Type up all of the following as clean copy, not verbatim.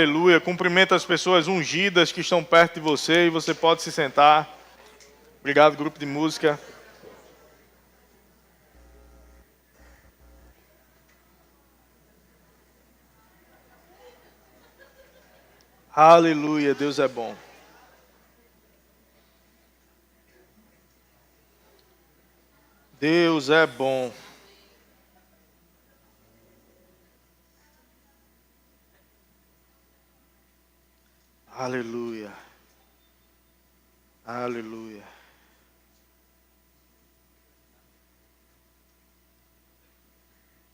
Aleluia. Cumprimenta as pessoas ungidas que estão perto de você e você pode se sentar. Obrigado, grupo de música. Aleluia, Deus é bom. Deus é bom. Aleluia. Aleluia.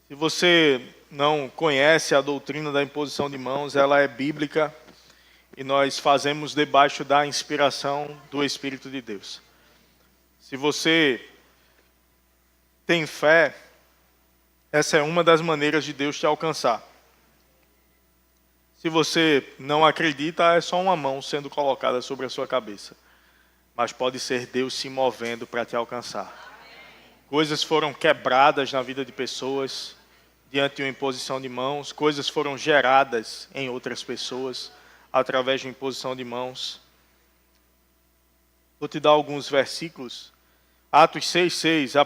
Se você não conhece a doutrina da imposição de mãos, ela é bíblica e nós fazemos debaixo da inspiração do Espírito de Deus. Se você tem fé, essa é uma das maneiras de Deus te alcançar. Se você não acredita, é só uma mão sendo colocada sobre a sua cabeça. Mas pode ser Deus se movendo para te alcançar. Coisas foram quebradas na vida de pessoas diante de uma imposição de mãos. Coisas foram geradas em outras pessoas através de uma imposição de mãos. Vou te dar alguns versículos. Atos 6,6.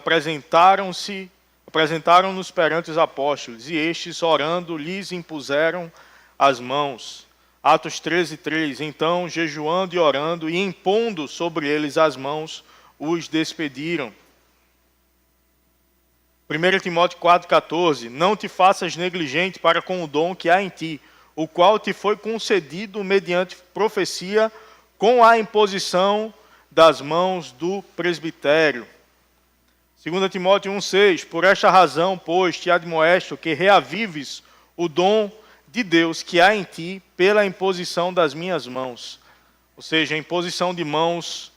Apresentaram-nos perante os apóstolos, e estes, orando, lhes impuseram as mãos. Atos 13,3. Então, jejuando e orando, e impondo sobre eles as mãos, os despediram. 1 Timóteo 4,14. Não te faças negligente para com o dom que há em ti, o qual te foi concedido mediante profecia, com a imposição das mãos do presbitério. 2 Timóteo 1,6. Por esta razão, pois, te admoesto que reavives o dom de Deus que há em ti pela imposição das minhas mãos. Ou seja, a imposição de mãos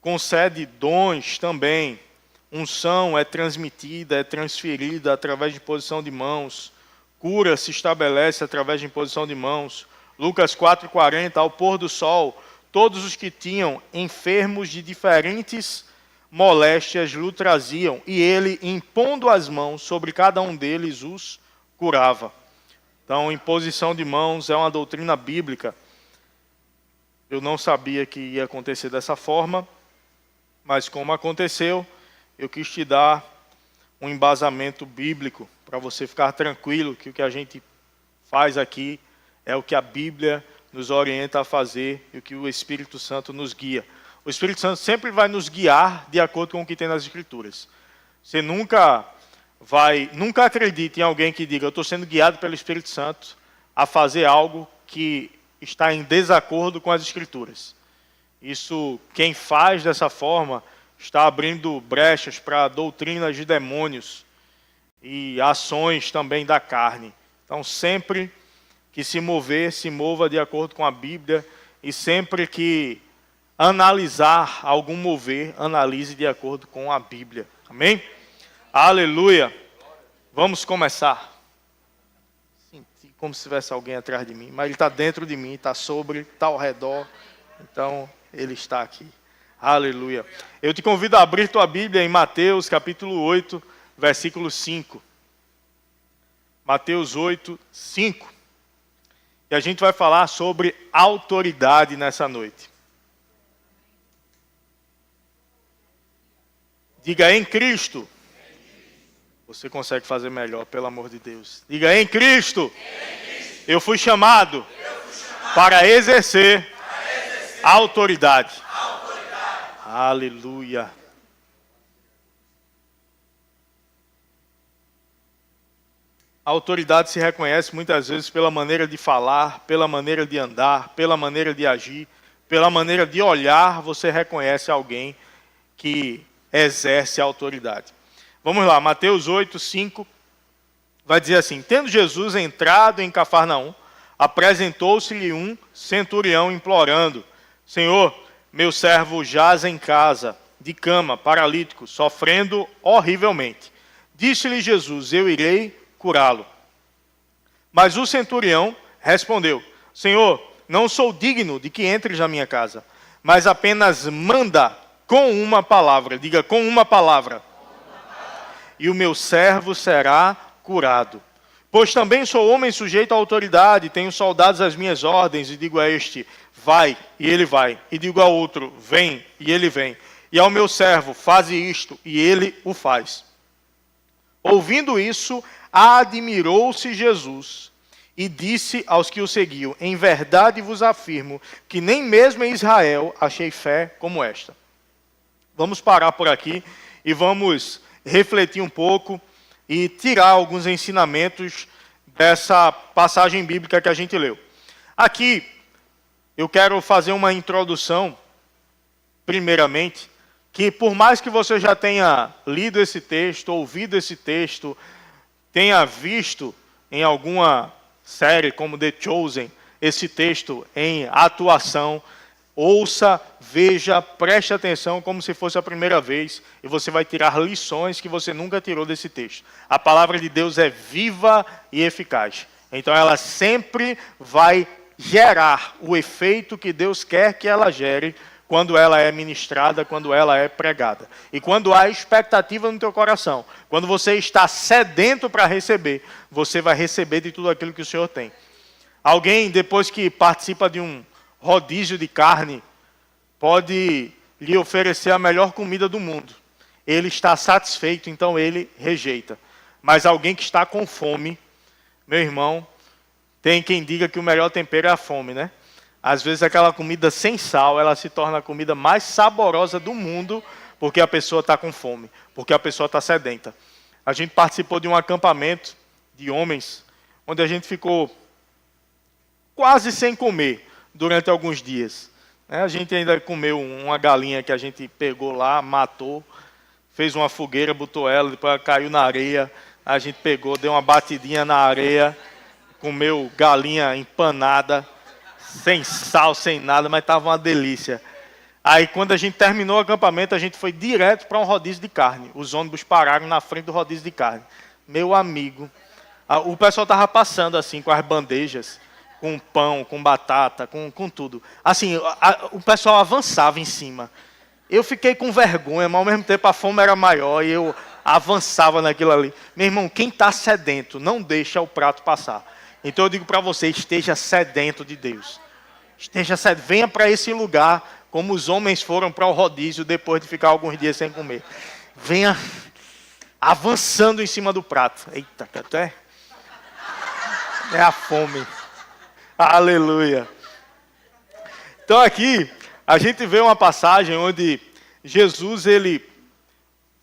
concede dons também. Unção é transmitida, é transferida através de imposição de mãos. Cura se estabelece através de imposição de mãos. Lucas 4,40. Ao pôr do sol, todos os que tinham enfermos de diferentes moléstias lhe traziam, e ele, impondo as mãos sobre cada um deles, os curava. Então, imposição de mãos é uma doutrina bíblica. Eu não sabia que ia acontecer dessa forma, mas como aconteceu, eu quis te dar um embasamento bíblico para você ficar tranquilo que o que a gente faz aqui é o que a Bíblia nos orienta a fazer e o que o Espírito Santo nos guia. O Espírito Santo sempre vai nos guiar de acordo com o que tem nas Escrituras. Você nunca acredite em alguém que diga: eu estou sendo guiado pelo Espírito Santo a fazer algo que está em desacordo com as Escrituras. Isso, quem faz dessa forma, está abrindo brechas para doutrinas de demônios e ações também da carne. Então, sempre que se mover, se mova de acordo com a Bíblia, e sempre que analisar algum mover, analise de acordo com a Bíblia. Amém? Aleluia! Vamos começar. Senti como se tivesse alguém atrás de mim, mas ele está dentro de mim, está sobre, está ao redor, então ele está aqui. Aleluia! Eu te convido a abrir tua Bíblia em Mateus capítulo 8, versículo 5. Mateus 8, 5. E a gente vai falar sobre autoridade nessa noite. Diga: em Cristo. Você consegue fazer melhor, pelo amor de Deus. Diga: em Cristo. Eu fui chamado para exercer a autoridade. Aleluia. A autoridade se reconhece muitas vezes pela maneira de falar, pela maneira de andar, pela maneira de agir, pela maneira de olhar. Você reconhece alguém que exerce a autoridade. Vamos lá, Mateus 8, 5, vai dizer assim: tendo Jesus entrado em Cafarnaum, apresentou-se-lhe um centurião implorando: Senhor, meu servo jaz em casa, de cama, paralítico, sofrendo horrivelmente. Disse-lhe Jesus: eu irei curá-lo. Mas o centurião respondeu: Senhor, não sou digno de que entres na minha casa, mas apenas manda com uma palavra. Diga: com uma palavra. E o meu servo será curado. Pois também sou homem sujeito à autoridade, tenho soldados às minhas ordens, e digo a este, vai, e ele vai. E digo ao outro, vem, e ele vem. E ao meu servo, faze isto, e ele o faz. Ouvindo isso, admirou-se Jesus, e disse aos que o seguiam, em verdade vos afirmo, que nem mesmo em Israel achei fé como esta. Vamos parar por aqui, e vamos refletir um pouco, e tirar alguns ensinamentos dessa passagem bíblica que a gente leu. Aqui, eu quero fazer uma introdução, primeiramente, que por mais que você já tenha lido esse texto, ouvido esse texto, tenha visto em alguma série como The Chosen, esse texto em atuação, ouça, veja, preste atenção como se fosse a primeira vez e você vai tirar lições que você nunca tirou desse texto. A palavra de Deus é viva e eficaz. Então ela sempre vai gerar o efeito que Deus quer que ela gere quando ela é ministrada, quando ela é pregada. E quando há expectativa no teu coração, quando você está sedento para receber, você vai receber de tudo aquilo que o Senhor tem. Alguém, depois que participa de um rodízio de carne, pode lhe oferecer a melhor comida do mundo. Ele está satisfeito, então ele rejeita. Mas alguém que está com fome, meu irmão, tem quem diga que o melhor tempero é a fome, né? Às vezes aquela comida sem sal, ela se torna a comida mais saborosa do mundo, porque a pessoa está com fome, porque a pessoa está sedenta. A gente participou de um acampamento de homens, onde a gente ficou quase sem comer durante alguns dias. A gente ainda comeu uma galinha que a gente pegou lá, matou, fez uma fogueira, botou ela, depois ela caiu na areia, a gente pegou, deu uma batidinha na areia, comeu galinha empanada, sem sal, sem nada, mas estava uma delícia. Aí quando a gente terminou o acampamento, a gente foi direto para um rodízio de carne. Os ônibus pararam na frente do rodízio de carne. Meu amigo, o pessoal estava passando assim com as bandejas, com pão, com batata, com tudo. Assim, o pessoal avançava em cima. Eu fiquei com vergonha, mas ao mesmo tempo a fome era maior e eu avançava naquilo ali. Meu irmão, quem está sedento, não deixa o prato passar. Então eu digo para você, esteja sedento de Deus. Esteja sedento, venha para esse lugar, como os homens foram para o rodízio depois de ficar alguns dias sem comer. Venha avançando em cima do prato. Eita, até é a fome. Aleluia. Então aqui, a gente vê uma passagem onde Jesus, ele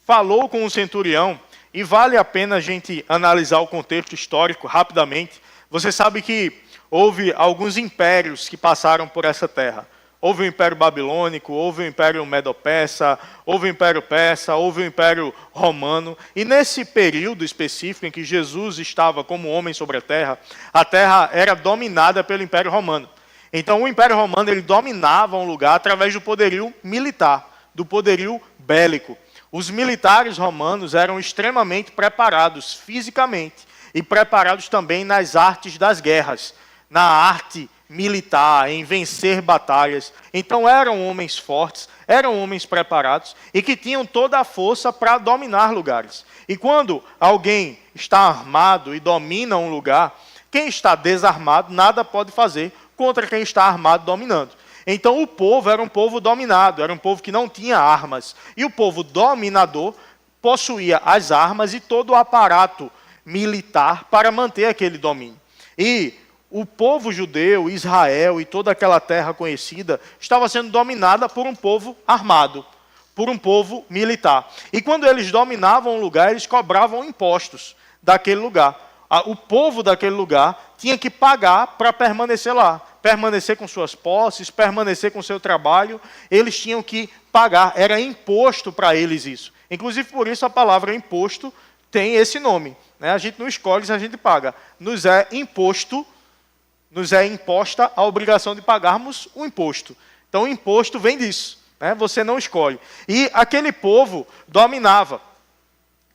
falou com o centurião, e vale a pena a gente analisar o contexto histórico rapidamente. Você sabe que houve alguns impérios que passaram por essa terra. Houve o Império Babilônico, houve o Império Medo-Persa, houve o Império Persa, houve o Império Romano. E nesse período específico em que Jesus estava como homem sobre a terra era dominada pelo Império Romano. Então o Império Romano ele dominava um lugar através do poderio militar, do poderio bélico. Os militares romanos eram extremamente preparados fisicamente e preparados também nas artes das guerras, na arte militar, em vencer batalhas. Então eram homens fortes, eram homens preparados e que tinham toda a força para dominar lugares. E quando alguém está armado e domina um lugar, quem está desarmado nada pode fazer contra quem está armado dominando. Então o povo era um povo dominado, era um povo que não tinha armas. E o povo dominador possuía as armas e todo o aparato militar para manter aquele domínio. E o povo judeu, Israel e toda aquela terra conhecida estava sendo dominada por um povo armado, por um povo militar. E quando eles dominavam um lugar, eles cobravam impostos daquele lugar. O povo daquele lugar tinha que pagar para permanecer lá, permanecer com suas posses, permanecer com seu trabalho. Eles tinham que pagar, era imposto para eles isso. Inclusive por isso a palavra imposto tem esse nome. A gente não escolhe se a gente paga. Nos é imposta a obrigação de pagarmos o imposto. Então o imposto vem disso. Você não escolhe. E aquele povo dominava.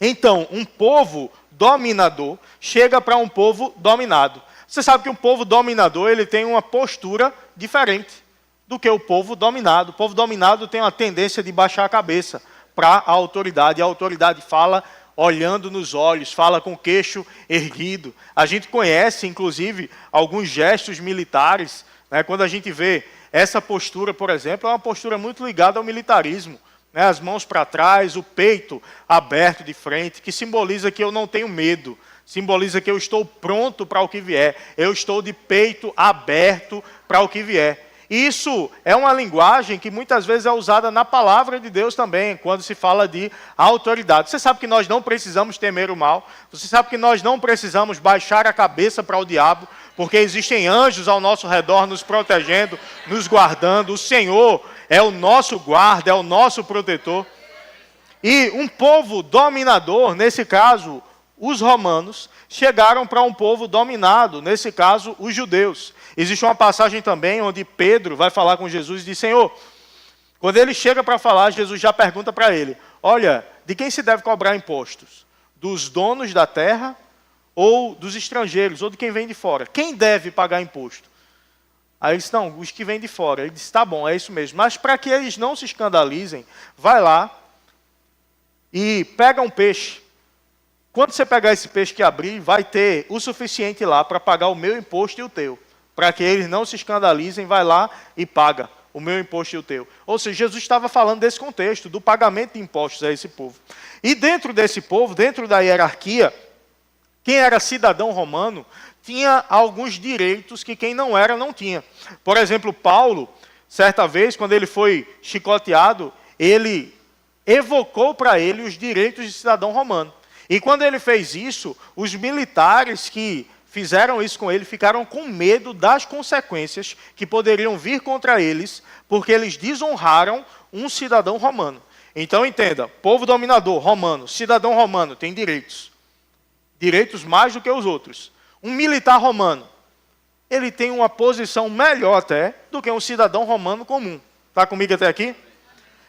Então, um povo dominador chega para um povo dominado. Você sabe que um povo dominador ele tem uma postura diferente do que o povo dominado. O povo dominado tem uma tendência de baixar a cabeça para a autoridade. A autoridade fala, olhando nos olhos, fala com o queixo erguido. A gente conhece, inclusive, alguns gestos militares, né? Quando a gente vê essa postura, por exemplo, é uma postura muito ligada ao militarismo, né? As mãos para trás, o peito aberto de frente, que simboliza que eu não tenho medo, simboliza que eu estou pronto para o que vier, eu estou de peito aberto para o que vier. Isso é uma linguagem que muitas vezes é usada na palavra de Deus também, quando se fala de autoridade. Você sabe que nós não precisamos temer o mal, você sabe que nós não precisamos baixar a cabeça para o diabo, porque existem anjos ao nosso redor nos protegendo, nos guardando. O Senhor é o nosso guarda, é o nosso protetor. E um povo dominador, nesse caso, os romanos, chegaram para um povo dominado, nesse caso, os judeus. Existe uma passagem também onde Pedro vai falar com Jesus e diz: Senhor, quando ele chega para falar, Jesus já pergunta para ele: olha, de quem se deve cobrar impostos? Dos donos da terra ou dos estrangeiros, ou de quem vem de fora? Quem deve pagar imposto? Aí ele disse: não, os que vêm de fora. Ele disse: tá bom, é isso mesmo. Mas para que eles não se escandalizem, vai lá e pega um peixe. Quando você pegar esse peixe que abrir, vai ter o suficiente lá para pagar o meu imposto e o teu. Para que eles não se escandalizem, vai lá e paga o meu imposto e o teu. Ou seja, Jesus estava falando desse contexto, do pagamento de impostos a esse povo. E dentro desse povo, dentro da hierarquia, quem era cidadão romano tinha alguns direitos que quem não era, não tinha. Por exemplo, Paulo, certa vez, quando ele foi chicoteado, ele evocou para ele os direitos de cidadão romano. E quando ele fez isso, os militares que fizeram isso com ele ficaram com medo das consequências que poderiam vir contra eles, porque eles desonraram um cidadão romano. Então entenda, povo dominador romano, cidadão romano tem direitos. Direitos mais do que os outros. Um militar romano, ele tem uma posição melhor até do que um cidadão romano comum. Está comigo até aqui?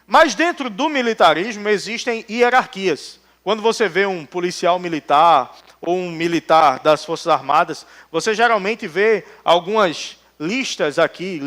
Mas dentro do militarismo existem hierarquias. Quando você vê um policial militar ou um militar das Forças Armadas, você geralmente vê algumas listras aqui,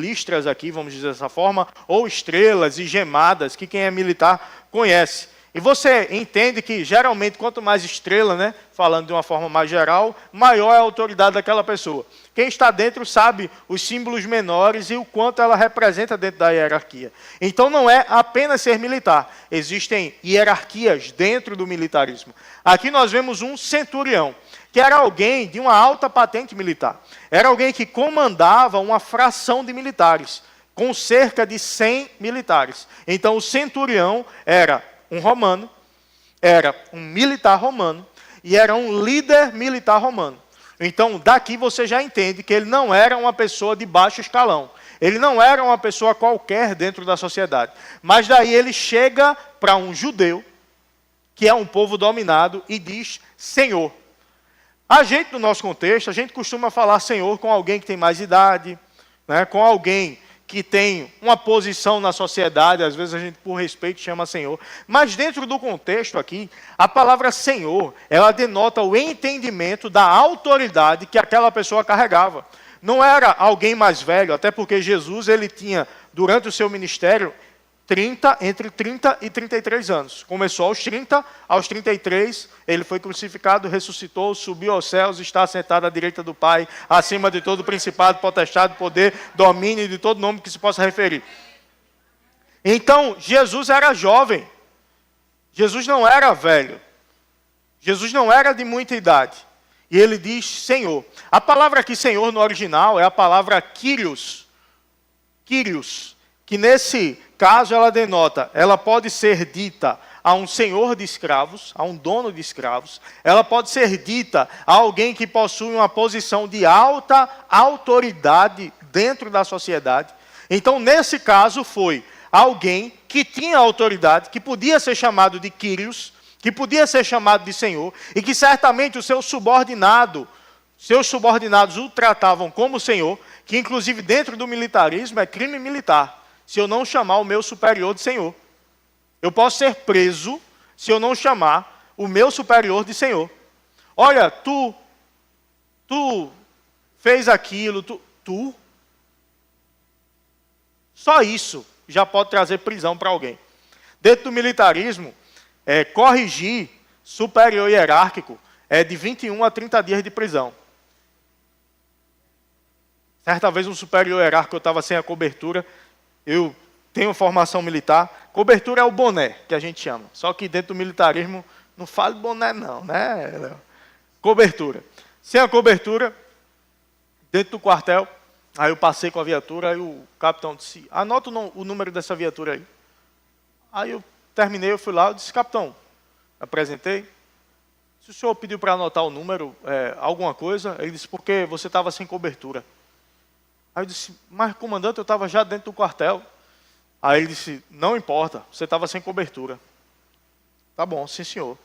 vamos dizer dessa forma, ou estrelas e gemadas, que quem é militar conhece. E você entende que, geralmente, quanto mais estrela, né, falando de uma forma mais geral, maior é a autoridade daquela pessoa. Quem está dentro sabe os símbolos menores e o quanto ela representa dentro da hierarquia. Então, não é apenas ser militar. Existem hierarquias dentro do militarismo. Aqui nós vemos um centurião, que era alguém de uma alta patente militar. Era alguém que comandava uma fração de militares, com cerca de 100 militares. Então, o centurião era um romano, era um militar romano e era um líder militar romano. Então, daqui você já entende que ele não era uma pessoa de baixo escalão. Ele não era uma pessoa qualquer dentro da sociedade. Mas daí ele chega para um judeu, que é um povo dominado, e diz Senhor. A gente, no nosso contexto, a gente costuma falar Senhor com alguém que tem mais idade, né, com alguém que tem uma posição na sociedade, às vezes a gente, por respeito, chama Senhor. Mas dentro do contexto aqui, a palavra Senhor, ela denota o entendimento da autoridade que aquela pessoa carregava. Não era alguém mais velho, até porque Jesus, ele tinha, durante o seu ministério, entre 30 e 33 anos. Começou aos 30, aos 33, ele foi crucificado, ressuscitou, subiu aos céus, está sentado à direita do Pai, acima de todo principado, potestade, poder, domínio e de todo nome que se possa referir. Então, Jesus era jovem. Jesus não era velho. Jesus não era de muita idade. E ele diz Senhor. A palavra aqui, Senhor, no original, é a palavra Kyrios. Kyrios. Que nesse caso ela denota, ela pode ser dita a um senhor de escravos, a um dono de escravos, ela pode ser dita a alguém que possui uma posição de alta autoridade dentro da sociedade. Então, nesse caso, foi alguém que tinha autoridade, que podia ser chamado de Kyrios, que podia ser chamado de senhor, e que certamente o seu subordinado, seus subordinados o tratavam como senhor, que inclusive dentro do militarismo é crime militar. Se eu não chamar o meu superior de senhor. Eu posso ser preso se eu não chamar o meu superior de senhor. Olha, tu fez aquilo, tu. Só isso já pode trazer prisão para alguém. Dentro do militarismo, corrigir superior hierárquico é de 21 a 30 dias de prisão. Certa vez um superior hierárquico, eu estava sem a cobertura, eu tenho formação militar, cobertura é o boné, que a gente chama, só que dentro do militarismo não fala boné não, né? Cobertura. Sem a cobertura, dentro do quartel, aí eu passei com a viatura, aí o capitão disse, anota o número dessa viatura aí. Aí eu terminei, eu fui lá, eu disse, capitão, apresentei, se o senhor pediu para anotar o número, alguma coisa, ele disse, porque você estava sem cobertura. Aí eu disse, mas comandante, eu estava já dentro do quartel. Aí ele disse, não importa, você estava sem cobertura. Tá bom, sim senhor.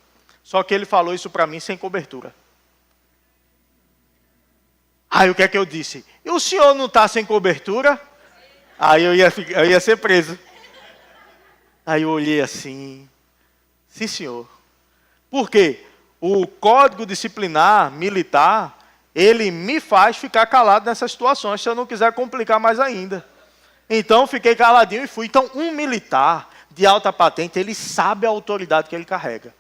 Só que ele falou isso para mim sem cobertura. Aí o que é que eu disse? E o senhor não está sem cobertura? Aí eu ia ser preso. Aí eu olhei assim, sim senhor. Por quê? O código disciplinar militar, ele me faz ficar calado nessas situações, se eu não quiser complicar mais ainda. Então, fiquei caladinho e fui. Então, um militar de alta patente, ele sabe a autoridade que ele carrega.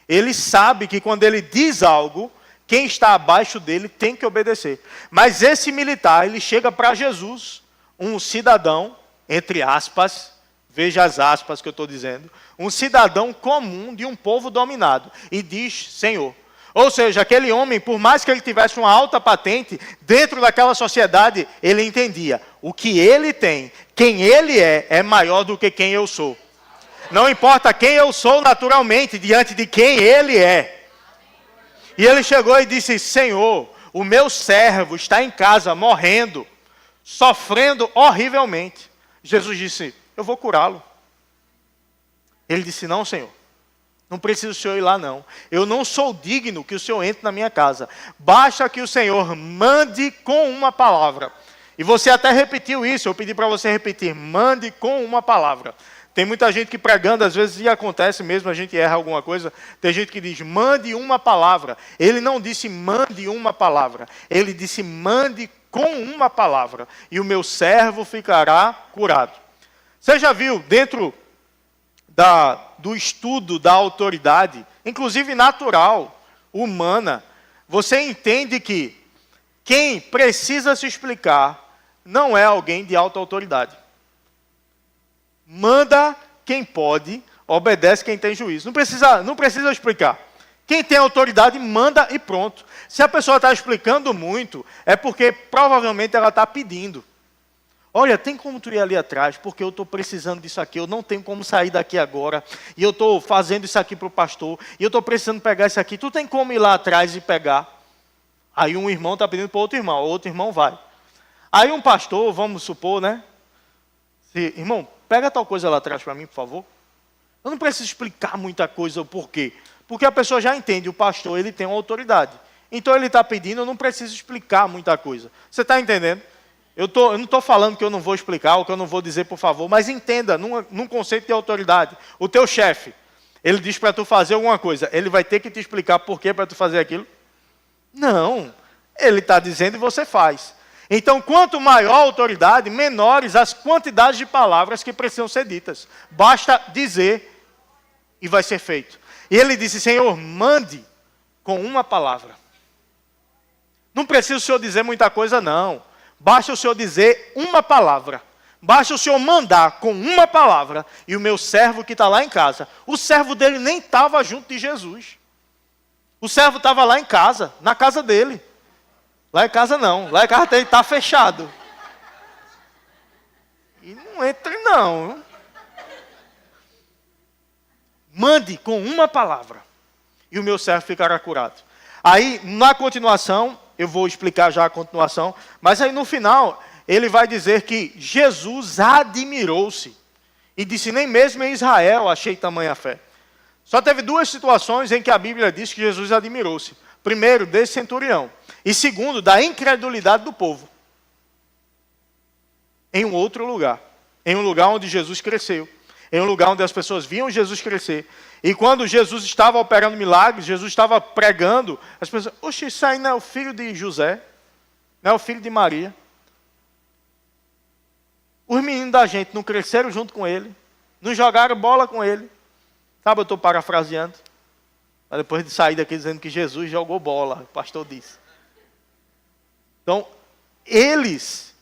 Ele sabe que quando ele diz algo, quem está abaixo dele tem que obedecer. Mas esse militar, ele chega para Jesus, um cidadão, entre aspas, veja as aspas que eu estou dizendo, um cidadão comum de um povo dominado, e diz, Senhor. Ou seja, aquele homem, por mais que ele tivesse uma alta patente, dentro daquela sociedade, ele entendia, o que ele tem, quem ele é maior do que quem eu sou. Não importa quem eu sou naturalmente, diante de quem ele é. E ele chegou e disse, Senhor, o meu servo está em casa, morrendo, sofrendo horrivelmente. Jesus disse, eu vou curá-lo. Ele disse, não, Senhor. Não precisa o Senhor ir lá, não. Eu não sou digno que o Senhor entre na minha casa. Basta que o Senhor mande com uma palavra. E você até repetiu isso, eu pedi para você repetir. Mande com uma palavra. Tem muita gente que pregando, às vezes, e acontece mesmo, a gente erra alguma coisa. Tem gente que diz, mande uma palavra. Ele não disse, mande uma palavra. Ele disse, mande com uma palavra. E o meu servo ficará curado. Você já viu, dentro do estudo da autoridade, inclusive natural, humana, você entende que quem precisa se explicar não é alguém de alta autoridade. Manda quem pode, obedece quem tem juízo. Não precisa explicar. Quem tem autoridade, manda e pronto. Se a pessoa está explicando muito, é porque provavelmente ela está pedindo. Olha, tem como tu ir ali atrás, porque eu estou precisando disso aqui, eu não tenho como sair daqui agora, e eu estou fazendo isso aqui para o pastor, e eu estou precisando pegar isso aqui, tu tem como ir lá atrás e pegar? Aí um irmão está pedindo para outro irmão vai. Aí um pastor, vamos supor, né? Irmão, pega tal coisa lá atrás para mim, por favor. Eu não preciso explicar muita coisa o porquê, porque a pessoa já entende, o pastor ele tem uma autoridade. Então ele está pedindo, eu não preciso explicar muita coisa. Você está entendendo? Eu não estou falando que eu não vou explicar, ou que eu não vou dizer, por favor, mas entenda, num conceito de autoridade. O teu chefe, ele diz para tu fazer alguma coisa, ele vai ter que te explicar por que para tu fazer aquilo? Não, ele está dizendo e você faz. Então, quanto maior a autoridade, menores as quantidades de palavras que precisam ser ditas. Basta dizer e vai ser feito. E ele disse, Senhor, mande com uma palavra. Não precisa o Senhor dizer muita coisa, não. Basta o Senhor dizer uma palavra. Basta o Senhor mandar com uma palavra. E o meu servo que está lá em casa. O servo dele nem estava junto de Jesus. O servo estava lá em casa, na casa dele. Lá em casa não. Lá em casa ele está fechado. E não entre não. Mande com uma palavra. E o meu servo ficará curado. Aí, na continuação, eu vou explicar já a continuação, mas aí no final, ele vai dizer que Jesus admirou-se. E disse, nem mesmo em Israel achei tamanha fé. Só teve duas situações em que a Bíblia diz que Jesus admirou-se. Primeiro, desse centurião. E segundo, da incredulidade do povo. Em um outro lugar. Em um lugar onde Jesus cresceu. Em um lugar onde as pessoas viam Jesus crescer. E quando Jesus estava operando milagres, Jesus estava pregando, as pessoas, oxe, isso aí não é o filho de José? Não é o filho de Maria? Os meninos da gente não cresceram junto com ele? Não jogaram bola com ele? Sabe, eu estou parafraseando. Para depois de sair daqui dizendo que Jesus jogou bola, o pastor disse. Então, eles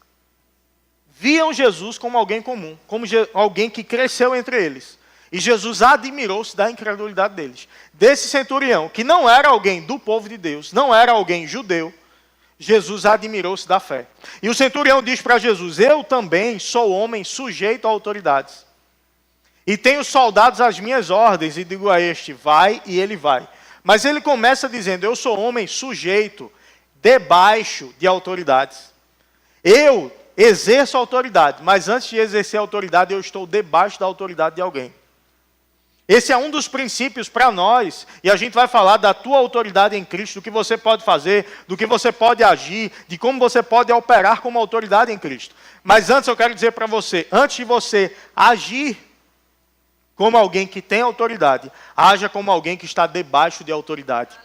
viam Jesus como alguém comum, como alguém que cresceu entre eles. E Jesus admirou-se da incredulidade deles. Desse centurião, que não era alguém do povo de Deus, não era alguém judeu, Jesus admirou-se da fé. E o centurião diz para Jesus: eu também sou homem sujeito a autoridades. E tenho soldados às minhas ordens, e digo a este, vai, e ele vai. Mas ele começa dizendo, eu sou homem sujeito, debaixo de autoridades. Eu exerço autoridade, mas antes de exercer autoridade, eu estou debaixo da autoridade de alguém. Esse é um dos princípios para nós, e a gente vai falar da tua autoridade em Cristo, do que você pode fazer, do que você pode agir, de como você pode operar como autoridade em Cristo. Mas antes eu quero dizer para você, antes de você agir como alguém que tem autoridade, haja como alguém que está debaixo de autoridade.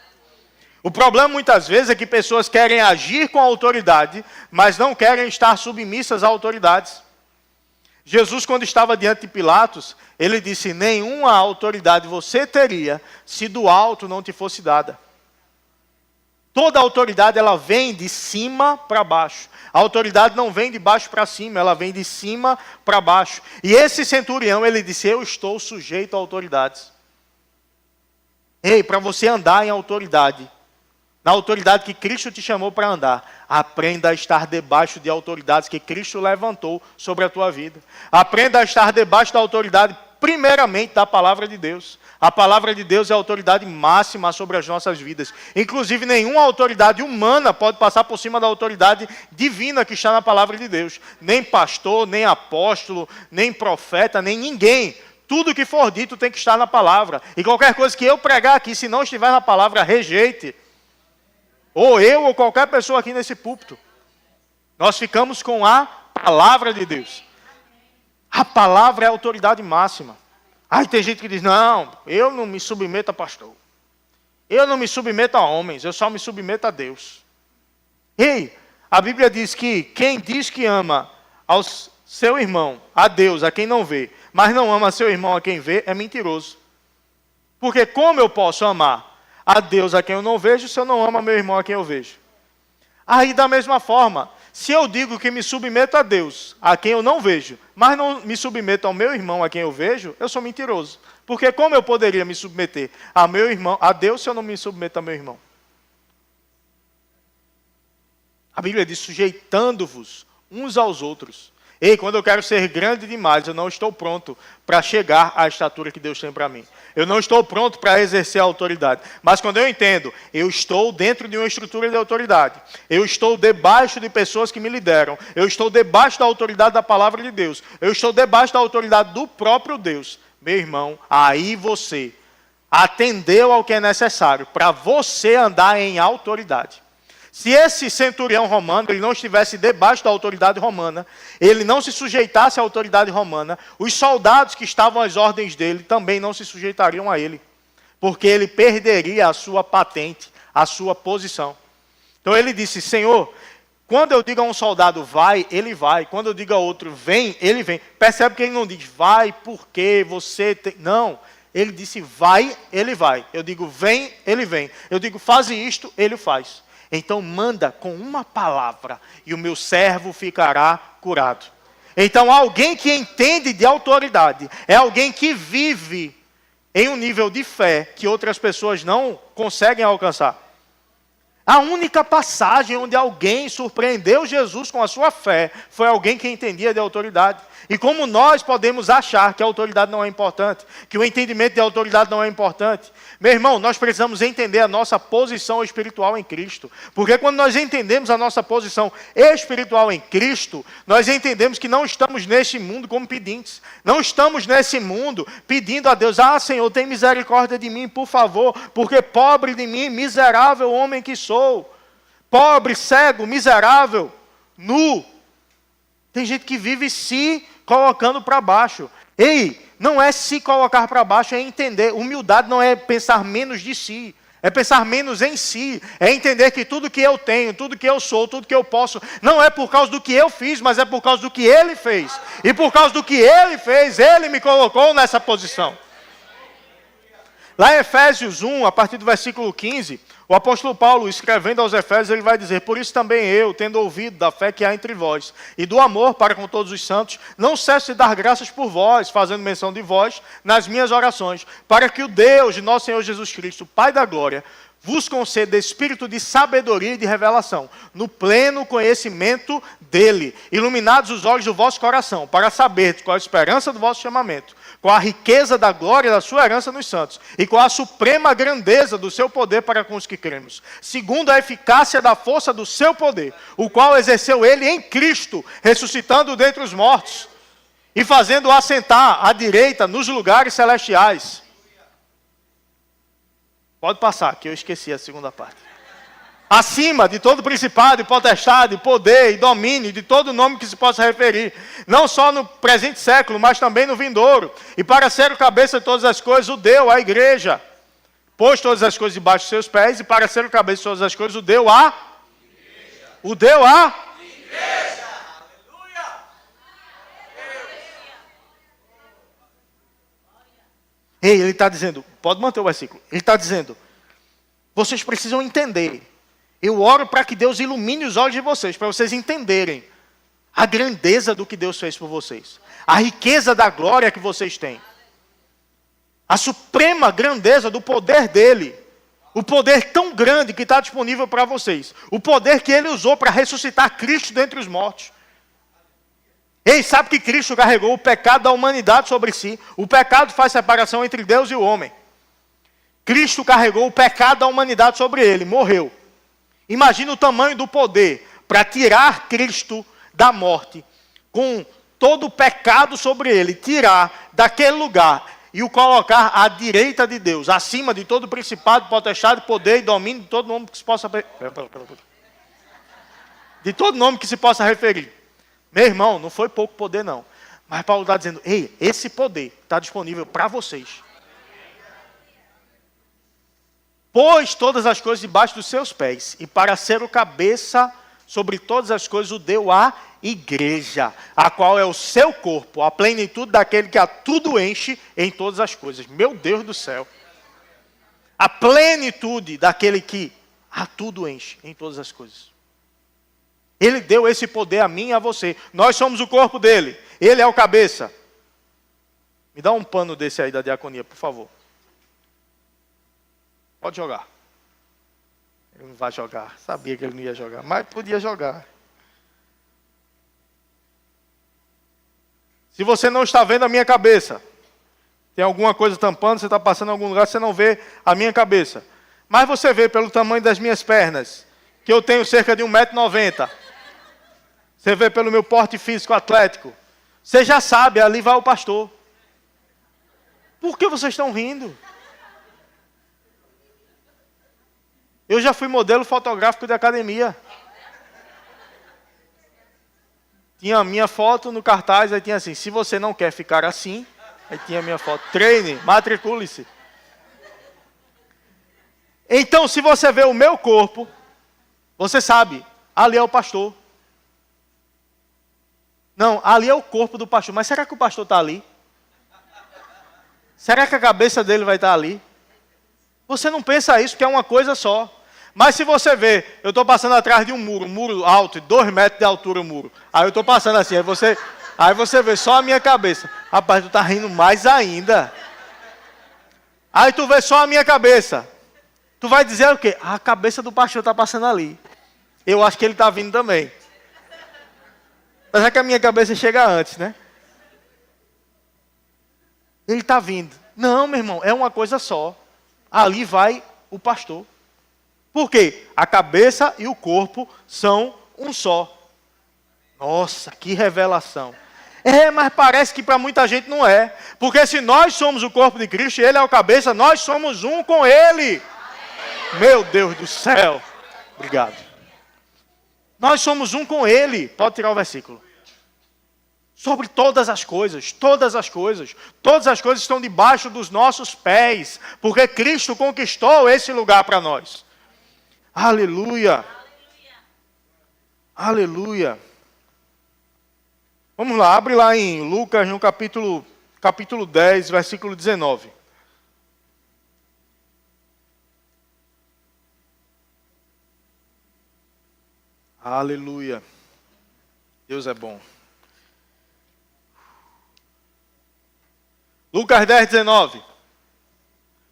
O problema muitas vezes é que pessoas querem agir com autoridade, mas não querem estar submissas a autoridades. Jesus, quando estava diante de Pilatos, ele disse, nenhuma autoridade você teria se do alto não te fosse dada. Toda autoridade, ela vem de cima para baixo. A autoridade não vem de baixo para cima, ela vem de cima para baixo. E esse centurião, ele disse, eu estou sujeito a autoridades. Ei, para você andar em autoridade, na autoridade que Cristo te chamou para andar, aprenda a estar debaixo de autoridades que Cristo levantou sobre a tua vida. Aprenda a estar debaixo da autoridade, primeiramente, da palavra de Deus. A palavra de Deus é a autoridade máxima sobre as nossas vidas. Inclusive, nenhuma autoridade humana pode passar por cima da autoridade divina que está na palavra de Deus. Nem pastor, nem apóstolo, nem profeta, nem ninguém. Tudo que for dito tem que estar na palavra. E qualquer coisa que eu pregar aqui, se não estiver na palavra, rejeite. Ou eu, ou qualquer pessoa aqui nesse púlpito. Nós ficamos com a palavra de Deus. A palavra é a autoridade máxima. Aí tem gente que diz, não, eu não me submeto a pastor. Eu não me submeto a homens, eu só me submeto a Deus. Ei, a Bíblia diz que quem diz que ama ao seu irmão, a Deus, a quem não vê, mas não ama seu irmão a quem vê, é mentiroso. Porque como eu posso amar a Deus a quem eu não vejo, se eu não amo a meu irmão a quem eu vejo? Aí da mesma forma, se eu digo que me submeto a Deus, a quem eu não vejo, mas não me submeto ao meu irmão a quem eu vejo, eu sou mentiroso. Porque como eu poderia me submeter a meu irmão, a Deus, se eu não me submeto a meu irmão? A Bíblia diz, sujeitando-vos uns aos outros. Ei, quando eu quero ser grande demais, eu não estou pronto para chegar à estatura que Deus tem para mim. Eu não estou pronto para exercer a autoridade. Mas quando eu entendo, eu estou dentro de uma estrutura de autoridade. Eu estou debaixo de pessoas que me lideram. Eu estou debaixo da autoridade da palavra de Deus. Eu estou debaixo da autoridade do próprio Deus. Meu irmão, aí você atendeu ao que é necessário para você andar em autoridade. Se esse centurião romano, ele não estivesse debaixo da autoridade romana, ele não se sujeitasse à autoridade romana, os soldados que estavam às ordens dele também não se sujeitariam a ele, porque ele perderia a sua patente, a sua posição. Então ele disse, Senhor, quando eu digo a um soldado vai, ele vai. Quando eu digo a outro vem, ele vem. Percebe que ele não diz vai porque você tem... Não, ele disse vai, ele vai. Eu digo vem, ele vem. Eu digo faz isto, ele faz. Então manda com uma palavra e o meu servo ficará curado. Então alguém que entende de autoridade é alguém que vive em um nível de fé que outras pessoas não conseguem alcançar. A única passagem onde alguém surpreendeu Jesus com a sua fé foi alguém que entendia de autoridade. E como nós podemos achar que a autoridade não é importante, que o entendimento de autoridade não é importante? Meu irmão, nós precisamos entender a nossa posição espiritual em Cristo. Porque quando nós entendemos a nossa posição espiritual em Cristo, nós entendemos que não estamos neste mundo como pedintes. Não estamos nesse mundo pedindo a Deus, Senhor, tem misericórdia de mim, por favor, porque pobre de mim, miserável homem que sou. Pobre, cego, miserável, nu. Tem gente que vive se colocando para baixo. Ei, não é se colocar para baixo, é entender. Humildade não é pensar menos de si, é pensar menos em si. É entender que tudo que eu tenho, tudo que eu sou, tudo que eu posso, não é por causa do que eu fiz, mas é por causa do que Ele fez. E por causa do que Ele fez, Ele me colocou nessa posição. Lá em Efésios 1, a partir do versículo 15, o apóstolo Paulo, escrevendo aos Efésios, ele vai dizer: por isso também eu, tendo ouvido da fé que há entre vós, e do amor para com todos os santos, não cesso de dar graças por vós, fazendo menção de vós nas minhas orações, para que o Deus de nosso Senhor Jesus Cristo, Pai da glória, vos conceda espírito de sabedoria e de revelação, no pleno conhecimento dele, iluminados os olhos do vosso coração, para saber qual a esperança do vosso chamamento, qual a riqueza da glória da sua herança nos santos, e qual a suprema grandeza do seu poder para com os que cremos, segundo a eficácia da força do seu poder, o qual exerceu ele em Cristo, ressuscitando dentre os mortos, e fazendo-o assentar à direita nos lugares celestiais. Pode passar, que eu esqueci a segunda parte. Acima de todo principado, e potestade, poder e domínio, de todo nome que se possa referir, não só no presente século, mas também no vindouro. E para ser o cabeça de todas as coisas, o deu à igreja. Pôs todas as coisas debaixo de seus pés, e para ser o cabeça de todas as coisas, o deu à igreja. O deu à igreja. Aleluia. Ei, ele está dizendo, pode manter o versículo, ele está dizendo, vocês precisam entender. Eu oro para que Deus ilumine os olhos de vocês, para vocês entenderem a grandeza do que Deus fez por vocês. A riqueza da glória que vocês têm. A suprema grandeza do poder dele. O poder tão grande que está disponível para vocês. O poder que ele usou para ressuscitar Cristo dentre os mortos. Ei, sabe que Cristo carregou o pecado da humanidade sobre si? O pecado faz separação entre Deus e o homem. Cristo carregou o pecado da humanidade sobre ele, morreu. Imagina o tamanho do poder para tirar Cristo da morte, com todo o pecado sobre ele, tirar daquele lugar e o colocar à direita de Deus, acima de todo principado, potestade, poder e domínio, de todo nome que se possa de todo nome que se possa referir. Meu irmão, não foi pouco poder não, mas Paulo está dizendo, ei, esse poder está disponível para vocês. Pôs todas as coisas debaixo dos seus pés, e para ser o cabeça sobre todas as coisas o deu à igreja, a qual é o seu corpo, a plenitude daquele que a tudo enche em todas as coisas. Meu Deus do céu. A plenitude daquele que a tudo enche em todas as coisas. Ele deu esse poder a mim e a você. Nós somos o corpo dele. Ele é o cabeça. Me dá um pano desse aí da diaconia, por favor. Pode jogar. Ele não vai jogar. Sabia que ele não ia jogar, mas podia jogar. Se você não está vendo a minha cabeça, tem alguma coisa tampando, você está passando em algum lugar, você não vê a minha cabeça. Mas você vê pelo tamanho das minhas pernas, que eu tenho cerca de 1,90 m. Você vê pelo meu porte físico atlético. Você já sabe, ali vai o pastor. Por que vocês estão rindo? Eu já fui modelo fotográfico de academia. Tinha a minha foto no cartaz, aí tinha assim, se você não quer ficar assim, aí tinha a minha foto, treine, matricule-se. Então, se você vê o meu corpo, você sabe, ali é o pastor. Não, ali é o corpo do pastor, mas será que o pastor está ali? Será que a cabeça dele vai estar ali? Você não pensa isso, que é uma coisa só. Mas se você vê, eu estou passando atrás de um muro alto, 2 metros de altura o muro. Aí eu estou passando assim, aí você vê só a minha cabeça. Rapaz, tu está rindo mais ainda. Aí tu vê só a minha cabeça. Tu vai dizer o quê? A cabeça do pastor está passando ali. Eu acho que ele está vindo também. Mas é que a minha cabeça chega antes, né? Ele está vindo. Não, meu irmão, é uma coisa só. Ali vai o pastor. Por quê? A cabeça e o corpo são um só. Nossa, que revelação. É, mas parece que para muita gente não é. Porque se nós somos o corpo de Cristo e Ele é o cabeça, nós somos um com Ele. Amém. Meu Deus do céu. Obrigado. Nós somos um com Ele. Pode tirar o versículo. Sobre todas as coisas, todas as coisas. Todas as coisas estão debaixo dos nossos pés. Porque Cristo conquistou esse lugar para nós. Aleluia. Aleluia. Vamos lá, abre lá em Lucas, no capítulo 10, versículo 19. Aleluia. Deus é bom. Lucas 10, 19.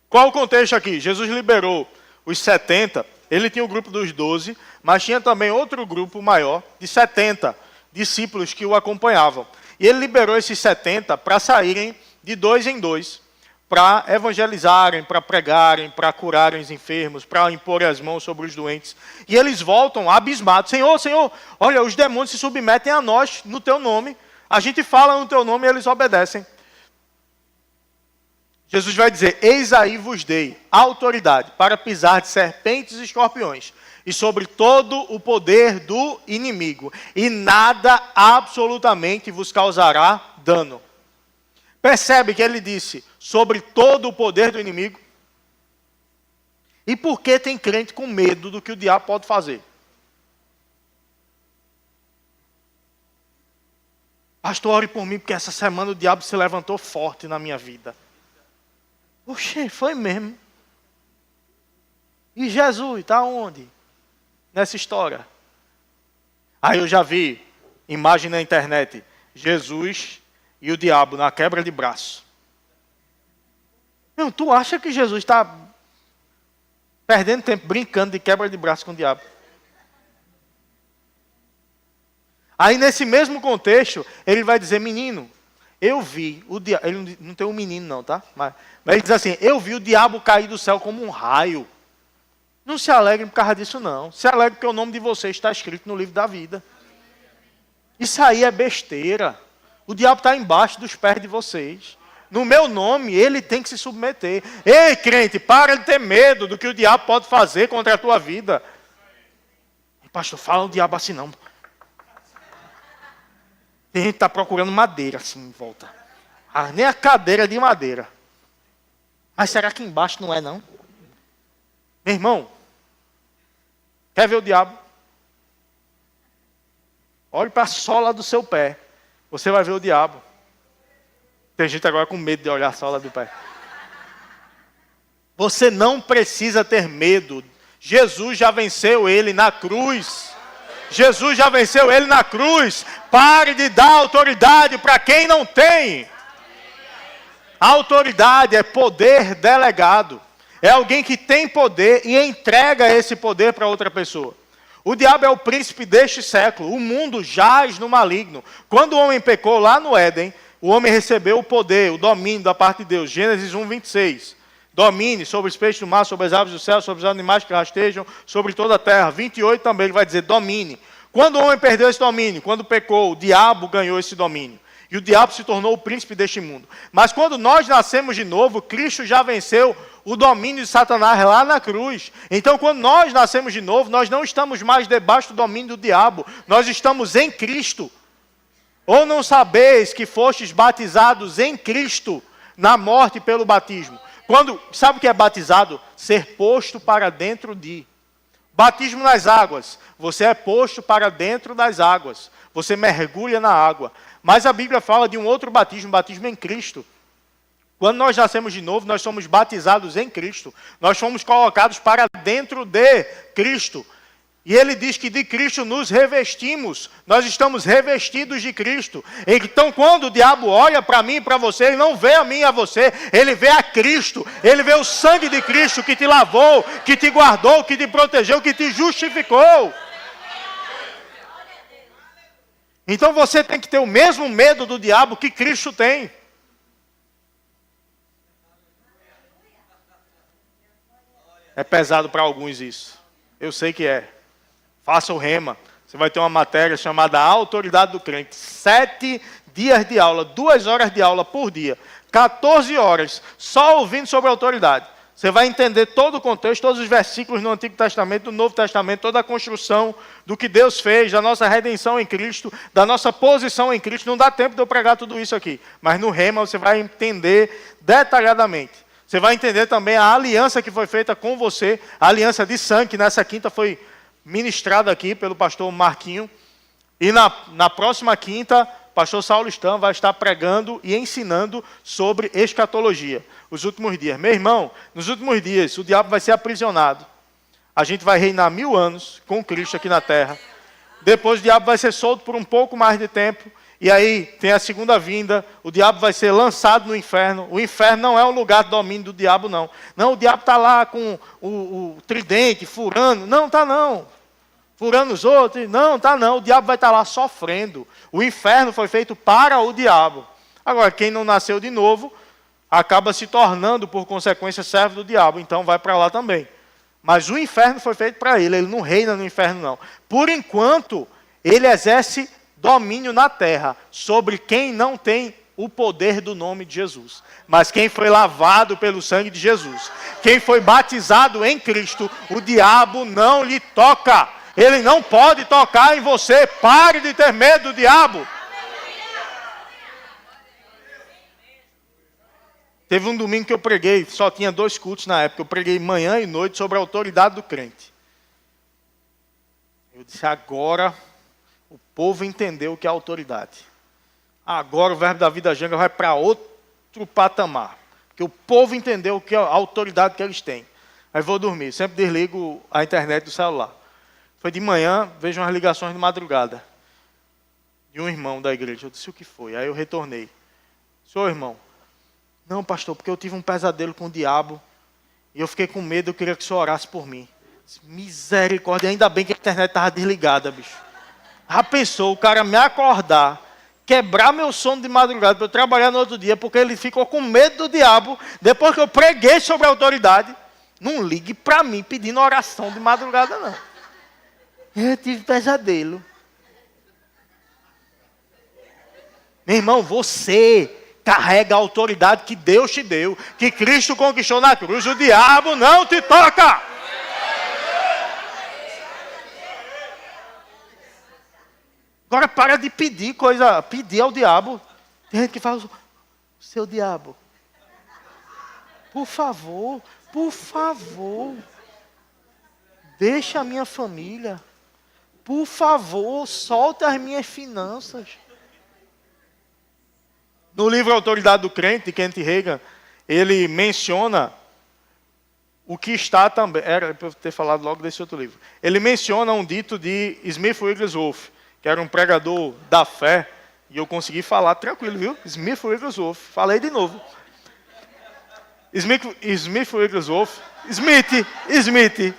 Qual o contexto aqui? Jesus liberou os 70, ele tinha o grupo dos 12, mas tinha também outro grupo maior, de 70 discípulos que o acompanhavam. E ele liberou esses 70 para saírem de 2 em 2, para evangelizarem, para pregarem, para curarem os enfermos, para imporem as mãos sobre os doentes. E eles voltam abismados. Senhor, Senhor, olha, os demônios se submetem a nós no teu nome. A gente fala no teu nome e eles obedecem. Jesus vai dizer, eis aí vos dei autoridade para pisar de serpentes e escorpiões e sobre todo o poder do inimigo, e nada absolutamente vos causará dano. Percebe que ele disse, sobre todo o poder do inimigo? E por que tem crente com medo do que o diabo pode fazer? Pastor, ore por mim, porque essa semana o diabo se levantou forte na minha vida. Oxe, foi mesmo. E Jesus, está onde? Nessa história. Aí eu já vi imagem na internet, Jesus e o diabo na quebra de braço. Não, tu acha que Jesus está perdendo tempo brincando de quebra de braço com o diabo? Aí nesse mesmo contexto, ele vai dizer, menino, eu vi o diabo, ele não tem um menino não, tá? Mas ele diz assim, eu vi o diabo cair do céu como um raio. Não se alegrem por causa disso não. Se alegrem porque o nome de vocês está escrito no livro da vida. Isso aí é besteira. O diabo está embaixo dos pés de vocês. No meu nome, ele tem que se submeter. Ei, crente, para de ter medo do que o diabo pode fazer contra a tua vida. Pastor, fala o diabo assim não. Tem gente que está procurando madeira assim em volta. Ah, nem a cadeira de madeira. Mas será que embaixo não é não? Meu irmão, quer ver o diabo? Olhe para a sola do seu pé. Você vai ver o diabo. Tem gente agora com medo de olhar a sola do pé. Você não precisa ter medo. Jesus já venceu ele na cruz. Jesus já venceu ele na cruz. Pare de dar autoridade para quem não tem. A autoridade é poder delegado. É alguém que tem poder e entrega esse poder para outra pessoa. O diabo é o príncipe deste século. O mundo jaz no maligno. Quando o homem pecou lá no Éden, o homem recebeu o poder, o domínio da parte de Deus. Gênesis 1, 26. Domine sobre os peixes do mar, sobre as aves do céu, sobre os animais que rastejam, sobre toda a terra. 28 também ele vai dizer domine. Quando o homem perdeu esse domínio, quando pecou, o diabo ganhou esse domínio. E o diabo se tornou o príncipe deste mundo. Mas quando nós nascemos de novo, Cristo já venceu o domínio de Satanás lá na cruz. Então, quando nós nascemos de novo, nós não estamos mais debaixo do domínio do diabo. Nós estamos em Cristo. Ou não sabeis que fostes batizados em Cristo, na morte pelo batismo. Sabe o que é batizado? Ser posto para dentro de. Batismo nas águas. Você é posto para dentro das águas. Você mergulha na água. Mas a Bíblia fala de um outro batismo, batismo em Cristo. Quando nós nascemos de novo, nós somos batizados em Cristo. Nós fomos colocados para dentro de Cristo. E ele diz que de Cristo nos revestimos. Nós estamos revestidos de Cristo. Então, quando o diabo olha para mim e para você, ele não vê a mim e a você. Ele vê a Cristo. Ele vê o sangue de Cristo que te lavou, que te guardou, que te protegeu, que te justificou. Então, você tem que ter o mesmo medo do diabo que Cristo tem. É pesado para alguns isso. Eu sei que é. Faça o rema. Você vai ter uma matéria chamada Autoridade do Crente. 7 dias de aula, 2 horas de aula por dia. 14 horas, só ouvindo sobre autoridade. Você vai entender todo o contexto, todos os versículos do Antigo Testamento, do Novo Testamento, toda a construção do que Deus fez, da nossa redenção em Cristo, da nossa posição em Cristo. Não dá tempo de eu pregar tudo isso aqui. Mas no rema você vai entender detalhadamente. Você vai entender também a aliança que foi feita com você, a aliança de sangue, que nessa quinta foi ministrada aqui pelo pastor Marquinho. E na próxima quinta, o pastor Saulo Stan vai estar pregando e ensinando sobre escatologia, os últimos dias. Meu irmão, nos últimos dias, o diabo vai ser aprisionado. A gente vai reinar 1000 anos com Cristo aqui na terra. Depois o diabo vai ser solto por um pouco mais de tempo. E aí tem a segunda vinda, o diabo vai ser lançado no inferno. O inferno não é um lugar de domínio do diabo, não. Não, o diabo está lá com o tridente, furando. Não, está não. Furando os outros. Não, está não. O diabo vai estar lá sofrendo. O inferno foi feito para o diabo. Agora, quem não nasceu de novo, acaba se tornando, por consequência, servo do diabo. Então vai para lá também. Mas o inferno foi feito para ele. Ele não reina no inferno, não. Por enquanto, ele exerce domínio na terra sobre quem não tem o poder do nome de Jesus. Mas quem foi lavado pelo sangue de Jesus, quem foi batizado em Cristo, o diabo não lhe toca. Ele não pode tocar em você. Pare de ter medo do diabo. Teve um domingo que eu preguei, só tinha 2 cultos na época. Eu preguei manhã e noite sobre a autoridade do crente. Eu disse, agora o povo entendeu o que é autoridade. Agora o Verbo da Vida Janga vai para outro patamar. Porque o povo entendeu o que é a autoridade que eles têm. Aí vou dormir, sempre desligo a internet do celular. Foi de manhã, vejo umas ligações de madrugada. De um irmão da igreja. Eu disse, o que foi? Aí eu retornei. Senhor irmão, não pastor, porque eu tive um pesadelo com o diabo. E eu fiquei com medo, eu queria que o senhor orasse por mim. Misericórdia, ainda bem que a internet estava desligada, bicho. Já pensou, o cara me acordar, quebrar meu sono de madrugada para eu trabalhar no outro dia, porque ele ficou com medo do diabo, depois que eu preguei sobre a autoridade. Não ligue para mim pedindo oração de madrugada, não. Eu tive pesadelo. Meu irmão, você carrega a autoridade que Deus te deu, que Cristo conquistou na cruz. O diabo não te toca. Agora para de pedir coisa, pedir ao diabo. Tem gente que fala, seu diabo, por favor, deixa a minha família. Por favor, solta as minhas finanças. No livro Autoridade do Crente, de Kent Reagan, ele menciona o que está também... Era para eu ter falado logo desse outro livro. Ele menciona um dito de Smith Wigglesworth, que era um pregador da fé, e eu consegui falar tranquilo, viu? Smith Wigglesworth, falei de novo. Smith Wigglesworth, Smith.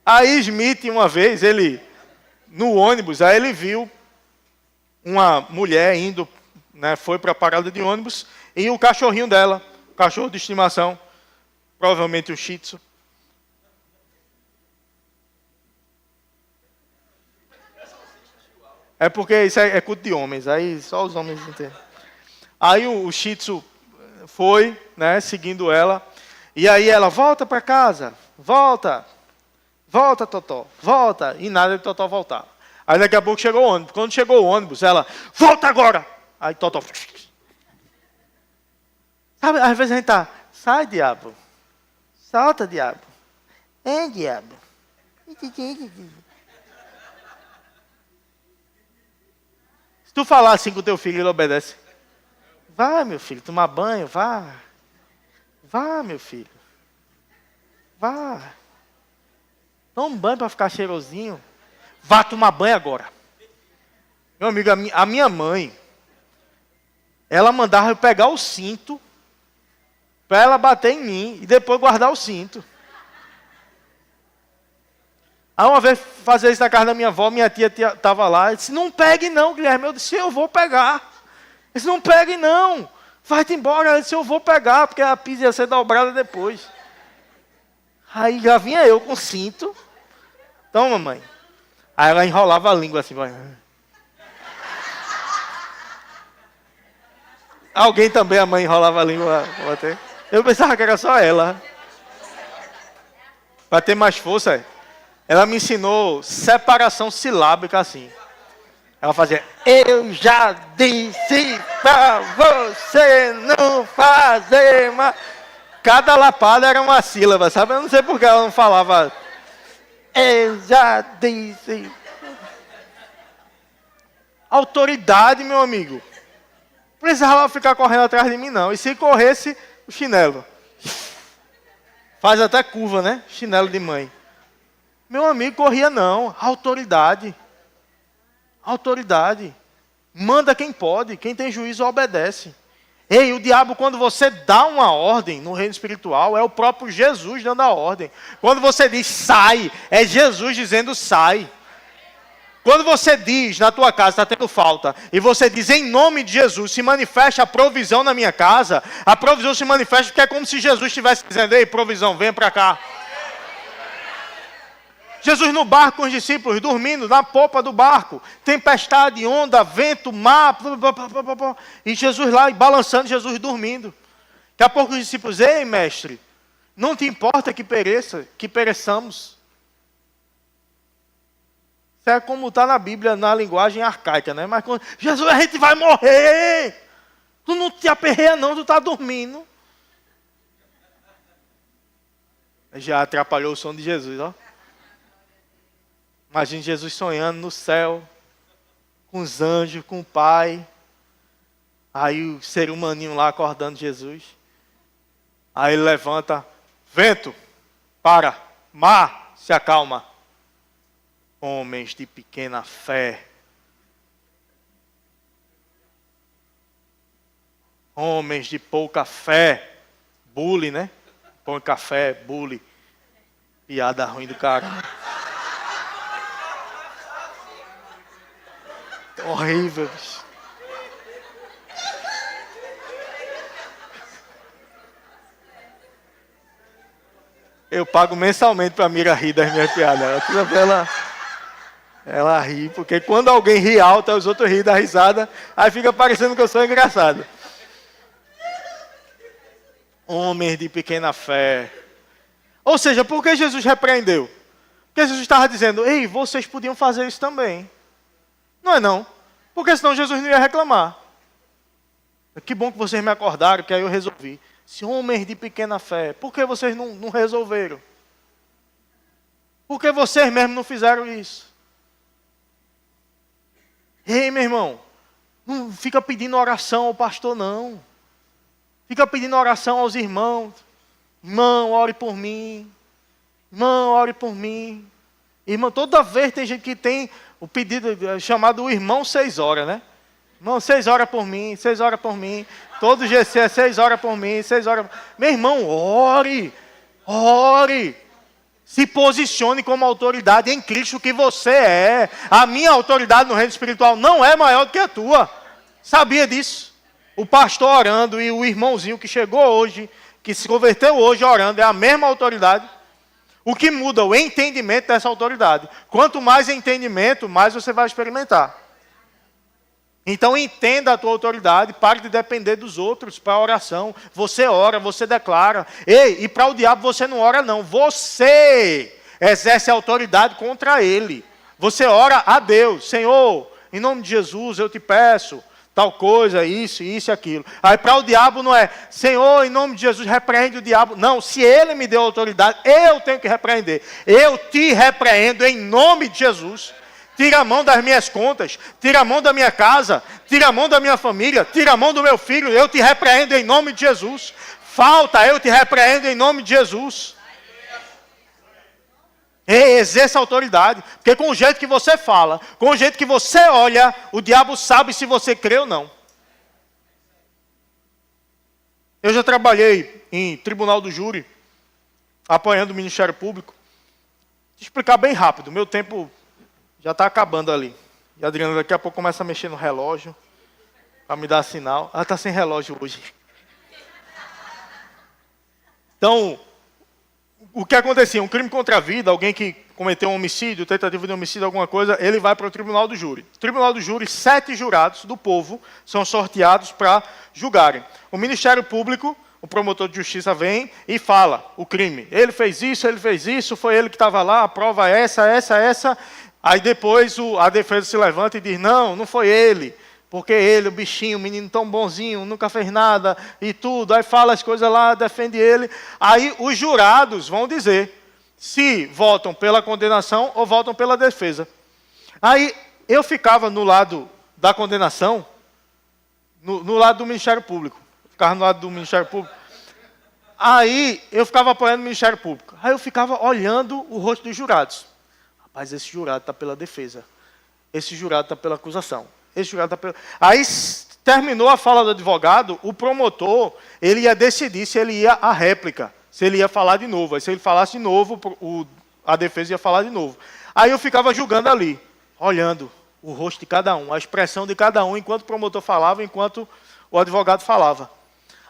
Aí Smith, uma vez, ele, no ônibus, aí ele viu uma mulher indo, né, foi para a parada de ônibus, e o cachorrinho dela, cachorro de estimação, provavelmente um Shih Tzu. É porque isso é culto de homens, aí só os homens entendem. Aí o Shih Tzu foi, né, seguindo ela, e aí ela, volta para casa, volta, Totó, volta, e nada de Totó voltar. Aí daqui a pouco chegou o ônibus, quando chegou o ônibus, ela, volta agora! Aí Totó, sabe, às vezes a gente tá, sai diabo, solta diabo, diabo. Se tu falar assim com o teu filho, ele obedece. Vai, meu filho, tomar banho, vá. Vá, meu filho. Vá. Toma um banho para ficar cheirosinho. Vá tomar banho agora. Meu amigo, a minha mãe, ela mandava eu pegar o cinto para ela bater em mim e depois guardar o cinto. Aí uma vez fazer isso na casa da minha avó, minha tia estava lá, e disse, não pegue não, Guilherme. Eu disse, eu vou pegar. Eu disse, não pegue não, vai-te embora. Eu disse, eu vou pegar, porque a pizza ia ser dobrada depois. Aí já vinha eu com o cinto. Toma, mamãe. Aí ela enrolava a língua assim. Alguém também, a mãe enrolava a língua. Eu pensava que era só ela. Para ter mais força, ela me ensinou separação silábica assim. Ela fazia, eu já disse para você não fazer mais. Cada lapada era uma sílaba, sabe? Eu não sei porque ela não falava, eu já disse. Autoridade, meu amigo. Não precisava ficar correndo atrás de mim, não. E se corresse, o chinelo. Faz até curva, né? Chinelo de mãe. Meu amigo, corria não. Autoridade. Autoridade. Manda quem pode. Quem tem juízo obedece. Ei, o diabo, quando você dá uma ordem no reino espiritual, é o próprio Jesus dando a ordem. Quando você diz sai, é Jesus dizendo sai. Quando você diz na tua casa está tendo falta, e você diz em nome de Jesus, se manifesta a provisão na minha casa, a provisão se manifesta porque é como se Jesus estivesse dizendo, ei, provisão, vem para cá. Jesus no barco com os discípulos, dormindo na popa do barco, tempestade, onda, vento, mar, e Jesus lá, e balançando, Jesus dormindo. Daqui a pouco os discípulos, ei mestre, não te importa que pereçamos. Isso é como está na Bíblia, na linguagem arcaica, né? Mas quando, Jesus, a gente vai morrer. Tu não te aperreia não, tu está dormindo. Já atrapalhou o sono de Jesus, ó. Imagina Jesus sonhando no céu, com os anjos, com o Pai. Aí o ser humaninho lá acordando Jesus. Aí ele levanta, vento, para, mar, se acalma. Homens de pequena fé. Homens de pouca fé. Bully, né? Põe café, bully. Piada ruim do cara. Horrível, bicho. Eu pago mensalmente para a Mira rir das minhas piadas. Ela ri, porque quando alguém ri alto, os outros riem da risada, aí fica parecendo que eu sou engraçado. Homens de pequena fé. Ou seja, por que Jesus repreendeu? Porque Jesus estava dizendo, ei, vocês podiam fazer isso também. Não é não? Porque senão Jesus não ia reclamar. Que bom que vocês me acordaram, que aí eu resolvi. Se homens de pequena fé, por que vocês não resolveram? Por que vocês mesmos não fizeram isso? Ei, meu irmão, não fica pedindo oração ao pastor, não. Fica pedindo oração aos irmãos. Irmão, ore por mim. Irmão, ore por mim. Irmão, toda vez tem gente que tem o pedido chamado o irmão 6 horas, né? Irmão, 6 horas por mim, 6 horas por mim. Todo GC é 6 horas por mim, 6 horas. Meu irmão, ore. Ore. Se posicione como autoridade em Cristo que você é. A minha autoridade no reino espiritual não é maior do que a tua. Sabia disso? O pastor orando e o irmãozinho que chegou hoje, que se converteu hoje orando, é a mesma autoridade. O que muda o entendimento dessa autoridade. Quanto mais entendimento, mais você vai experimentar. Então entenda a tua autoridade, pare de depender dos outros para a oração. Você ora, você declara. Ei, e para o diabo você não ora não. Você exerce autoridade contra ele. Você ora a Deus. Senhor, em nome de Jesus eu te peço tal coisa, isso e aquilo. Aí para o diabo não é, Senhor, em nome de Jesus repreende o diabo. Não, se ele me deu autoridade, eu tenho que repreender. Eu te repreendo em nome de Jesus. Tira a mão das minhas contas, tira a mão da minha casa, tira a mão da minha família, tira a mão do meu filho, eu te repreendo em nome de Jesus. Falta, eu te repreendo em nome de Jesus. Exerça autoridade, porque com o jeito que você fala, com o jeito que você olha, o diabo sabe se você crê ou não. Eu já trabalhei em tribunal do júri, apoiando o Ministério Público. Vou explicar bem rápido, meu tempo já está acabando ali. E a Adriana daqui a pouco começa a mexer no relógio, para me dar sinal. Ela está sem relógio hoje. Então, o que acontecia? Um crime contra a vida, alguém que cometeu um homicídio, tentativa de homicídio, alguma coisa, ele vai para o tribunal do júri. Tribunal do júri, 7 jurados do povo são sorteados para julgarem. O Ministério Público, o promotor de justiça vem e fala o crime. Ele fez isso, foi ele que estava lá, a prova é essa. Aí depois a defesa se levanta e diz, não foi ele. Porque ele, o bichinho, o menino tão bonzinho, nunca fez nada e tudo. Aí fala as coisas lá, defende ele. Aí os jurados vão dizer se votam pela condenação ou votam pela defesa. Aí eu ficava no lado da condenação, no lado do Ministério Público. Ficava no lado do Ministério Público. Aí eu ficava apoiando o Ministério Público. Aí eu ficava olhando o rosto dos jurados. Rapaz, esse jurado está pela defesa. Esse jurado está pela acusação. Esse jurado está pela... Aí terminou a fala do advogado, o promotor, ele ia decidir se ele ia à réplica, se ele ia falar de novo. Aí se ele falasse de novo, a defesa ia falar de novo. Aí eu ficava julgando ali, olhando o rosto de cada um, a expressão de cada um, enquanto o promotor falava, enquanto o advogado falava.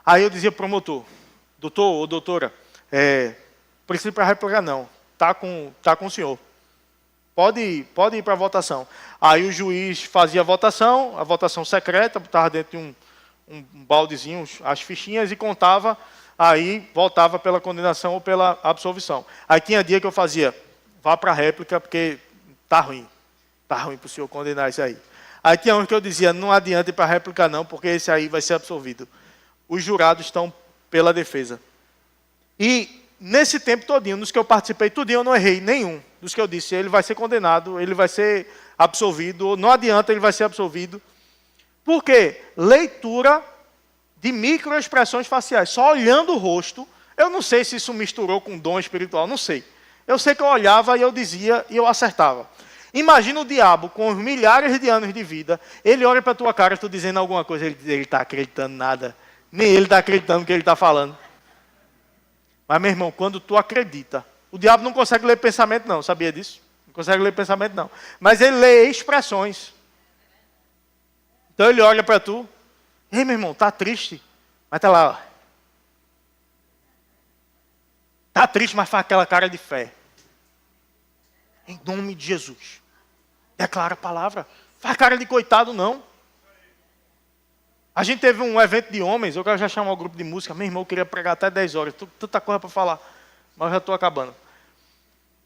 Aí eu dizia para o promotor, doutor ou doutora, precisa ir para a réplica não, está com o senhor. Pode ir para a votação. Aí o juiz fazia a votação secreta, botava dentro de um baldezinho as fichinhas e contava, aí voltava pela condenação ou pela absolvição. Aí tinha dia que eu fazia, vá para a réplica porque está ruim para o senhor condenar isso aí. Aí tinha um que eu dizia, não adianta ir para a réplica não, porque esse aí vai ser absolvido. Os jurados estão pela defesa. E nesse tempo todinho, nos que eu participei, tudinho eu não errei nenhum. Dos que eu disse, ele vai ser condenado, ele vai ser absolvido, não adianta, ele vai ser absolvido. Por quê? Leitura de microexpressões faciais. Só olhando o rosto, eu não sei se isso misturou com dom espiritual, não sei. Eu sei que eu olhava e eu dizia e eu acertava. Imagina o diabo com os milhares de anos de vida, ele olha para a tua cara, tu dizendo alguma coisa, ele está acreditando nada. Nem ele está acreditando no que ele está falando. Mas, meu irmão, quando tu acredita, o diabo não consegue ler pensamento não, sabia disso? Não consegue ler pensamento não. Mas ele lê expressões. Então ele olha para tu, ei, meu irmão, tá triste? Mas tá lá, ó. Tá triste, mas faz aquela cara de fé. Em nome de Jesus. Declara a palavra. Faz cara de coitado não. A gente teve um evento de homens, eu quero já chamar o grupo de música. Meu irmão, eu queria pregar até 10 horas. Tanta coisa para falar, mas eu já estou acabando.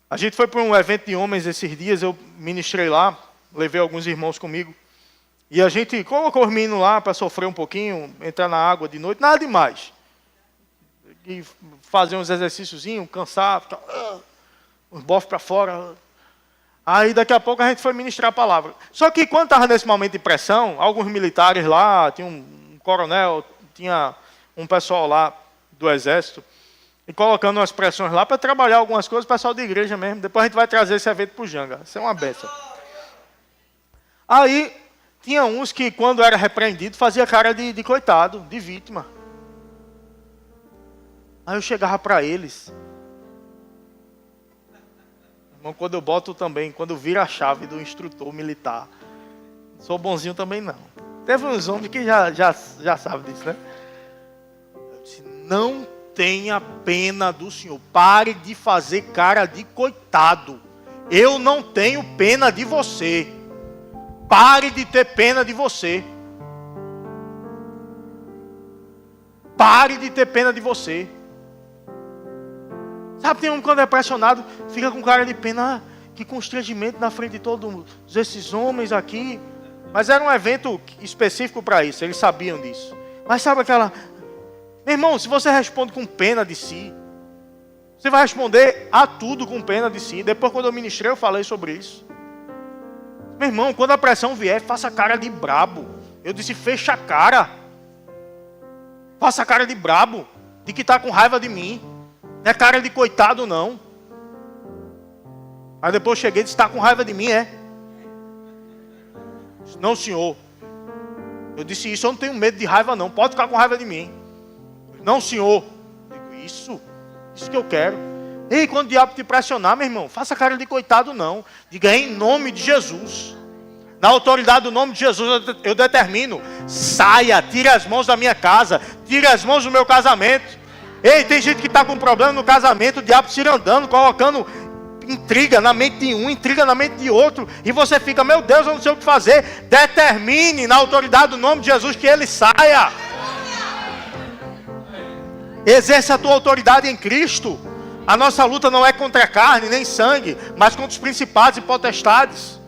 A gente foi para um evento de homens esses dias, eu ministrei lá, levei alguns irmãos comigo. E a gente colocou os meninos lá para sofrer um pouquinho, entrar na água de noite, nada demais. E fazer uns exercíciozinhos, cansar, ficar, os bofos para fora. Aí daqui a pouco a gente foi ministrar a palavra. Só que quando estava nesse momento de pressão, alguns militares lá, tinha um coronel, tinha um pessoal lá do exército, e colocando umas pressões lá para trabalhar algumas coisas, pessoal da igreja mesmo. Depois a gente vai trazer esse evento para o Janga. Isso é uma benção. Aí tinha uns que quando era repreendido fazia cara de coitado, de vítima. Aí eu chegava para eles. Quando eu boto também, quando vira a chave do instrutor militar, sou bonzinho também não. Teve uns homens que já sabem disso, né? Eu disse, não tenha pena do senhor, pare de fazer cara de coitado. Eu não tenho pena de você. Pare de ter pena de você. Pare de ter pena de você. Sabe, tem um quando é pressionado, fica com cara de pena, que constrangimento na frente de todos esses homens aqui. Mas era um evento específico para isso, eles sabiam disso. Mas sabe aquela... Meu irmão, se você responde com pena de si, você vai responder a tudo com pena de si. Depois quando eu ministrei eu falei sobre isso. Meu irmão, quando a pressão vier, faça cara de brabo. Eu disse, fecha a cara. Faça cara de brabo, de que está com raiva de mim. Não é cara de coitado, não. Aí depois eu cheguei e disse, está com raiva de mim, é? Disse, não, senhor. Eu disse, isso eu não tenho medo de raiva, não. Pode ficar com raiva de mim. Não, senhor. Eu digo, isso que eu quero. Ei, quando o diabo te pressionar, meu irmão, faça cara de coitado, não. Diga, em nome de Jesus. Na autoridade do nome de Jesus, eu determino. Saia, tire as mãos da minha casa. Tire as mãos do meu casamento. Ei, tem gente que está com problema no casamento, o diabo se andando, colocando intriga na mente de um, intriga na mente de outro, e você fica, meu Deus, eu não sei o que fazer. Determine na autoridade do nome de Jesus que ele saia. Exerça a tua autoridade em Cristo. A nossa luta não é contra a carne nem sangue, mas contra os principados e potestades.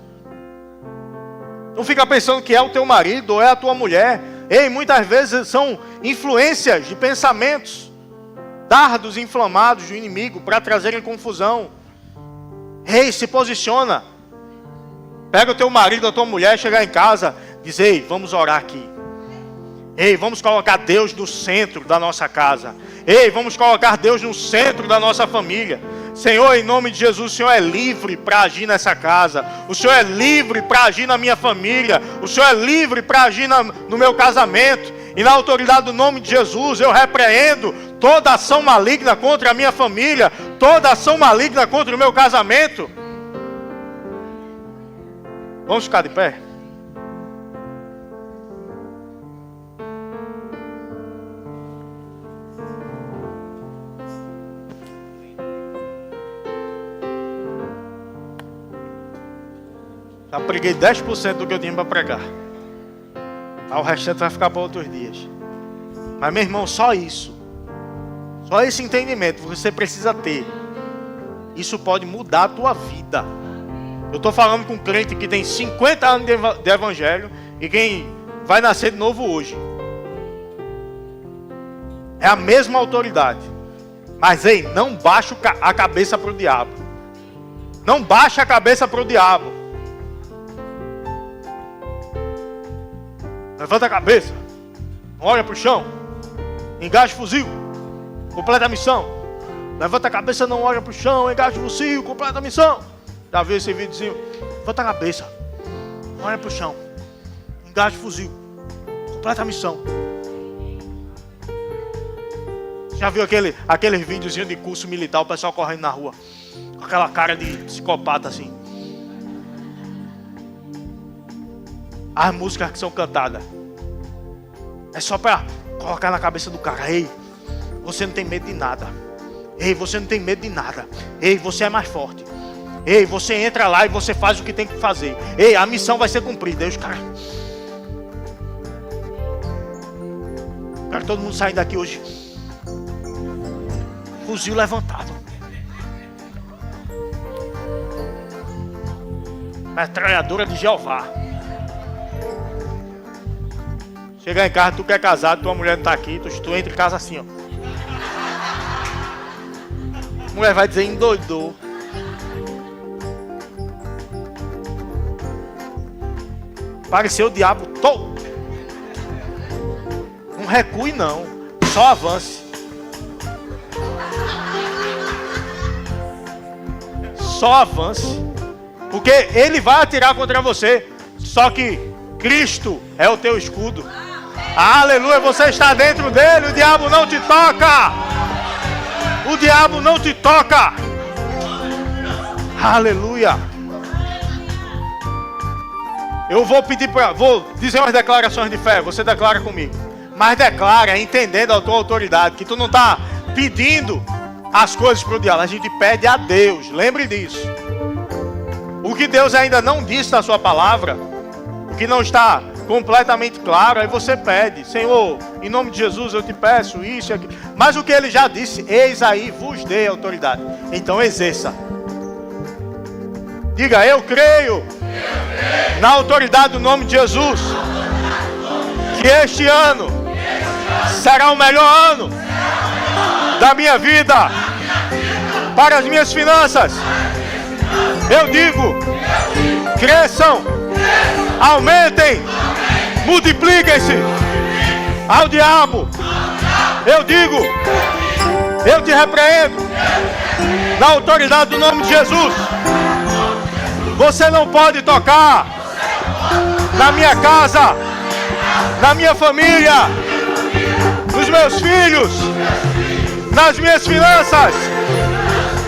Não fica pensando que é o teu marido ou é a tua mulher. Ei, muitas vezes são influências de pensamentos, dardos inflamados do inimigo para trazerem confusão. Ei, se posiciona. Pega o teu marido, a tua mulher, chegar em casa, diz, ei, vamos orar aqui. Ei, vamos colocar Deus no centro da nossa casa. Ei, vamos colocar Deus no centro da nossa família. Senhor, em nome de Jesus, o Senhor é livre para agir nessa casa. O Senhor é livre para agir na minha família. O Senhor é livre para agir no meu casamento. E na autoridade do nome de Jesus, eu repreendo toda ação maligna contra a minha família, toda ação maligna contra o meu casamento. Vamos ficar de pé? Já preguei 10% do que eu tinha para pregar. O restante vai ficar para outros dias. Mas, meu irmão, só isso. Só esse entendimento você precisa ter. Isso pode mudar a tua vida. Eu estou falando com um crente que tem 50 anos de evangelho e quem vai nascer de novo hoje. É a mesma autoridade. Mas, ei, não baixa a cabeça para o diabo. Não baixa a cabeça para o diabo. Levanta a cabeça. Não olha para o chão. Engaja o fuzil. Completa a missão. Levanta a cabeça, não olha para o chão. Engaja o fuzil, completa a missão. Já viu esse videozinho? Levanta a cabeça. Não olha para o chão. Engaja o fuzil. Completa a missão. Já viu aquele videozinho de curso militar, o pessoal correndo na rua com aquela cara de psicopata assim? As músicas que são cantadas é só para colocar na cabeça do cara: ei, você não tem medo de nada. Ei, você não tem medo de nada. Ei, você é mais forte. Ei, você entra lá e você faz o que tem que fazer. Ei, a missão vai ser cumprida. Aí os caras... todo mundo saindo daqui hoje fuzil levantado, metralhadora de Jeová. Chegar em casa, tu que é casado, tua mulher não está aqui, tu entra em casa assim, ó. A mulher vai dizer: endoidou. Pareceu o diabo todo. Não recue não, só avance. Só avance. Porque ele vai atirar contra você. Só que Cristo é o teu escudo. Aleluia, você está dentro dele, o diabo não te toca. O diabo não te toca. Aleluia. Eu vou dizer umas declarações de fé, você declara comigo. Mas declara entendendo a tua autoridade, que tu não está pedindo as coisas para o diabo, a gente pede a Deus, lembre disso. O que Deus ainda não disse na sua palavra, o que não está completamente claro, aí você pede: Senhor, em nome de Jesus eu te peço isso e aquilo. Mas o que ele já disse: eis aí vos dei autoridade. Então exerça. Diga: eu creio na autoridade do nome de Jesus, que este ano será o melhor ano da minha vida, para as minhas finanças. Eu digo: cresçam, aumentem, multipliquem-se. Ao diabo eu digo: eu te repreendo na autoridade do nome de Jesus. Você não pode tocar na minha casa, na minha família, nos meus filhos, nas minhas finanças,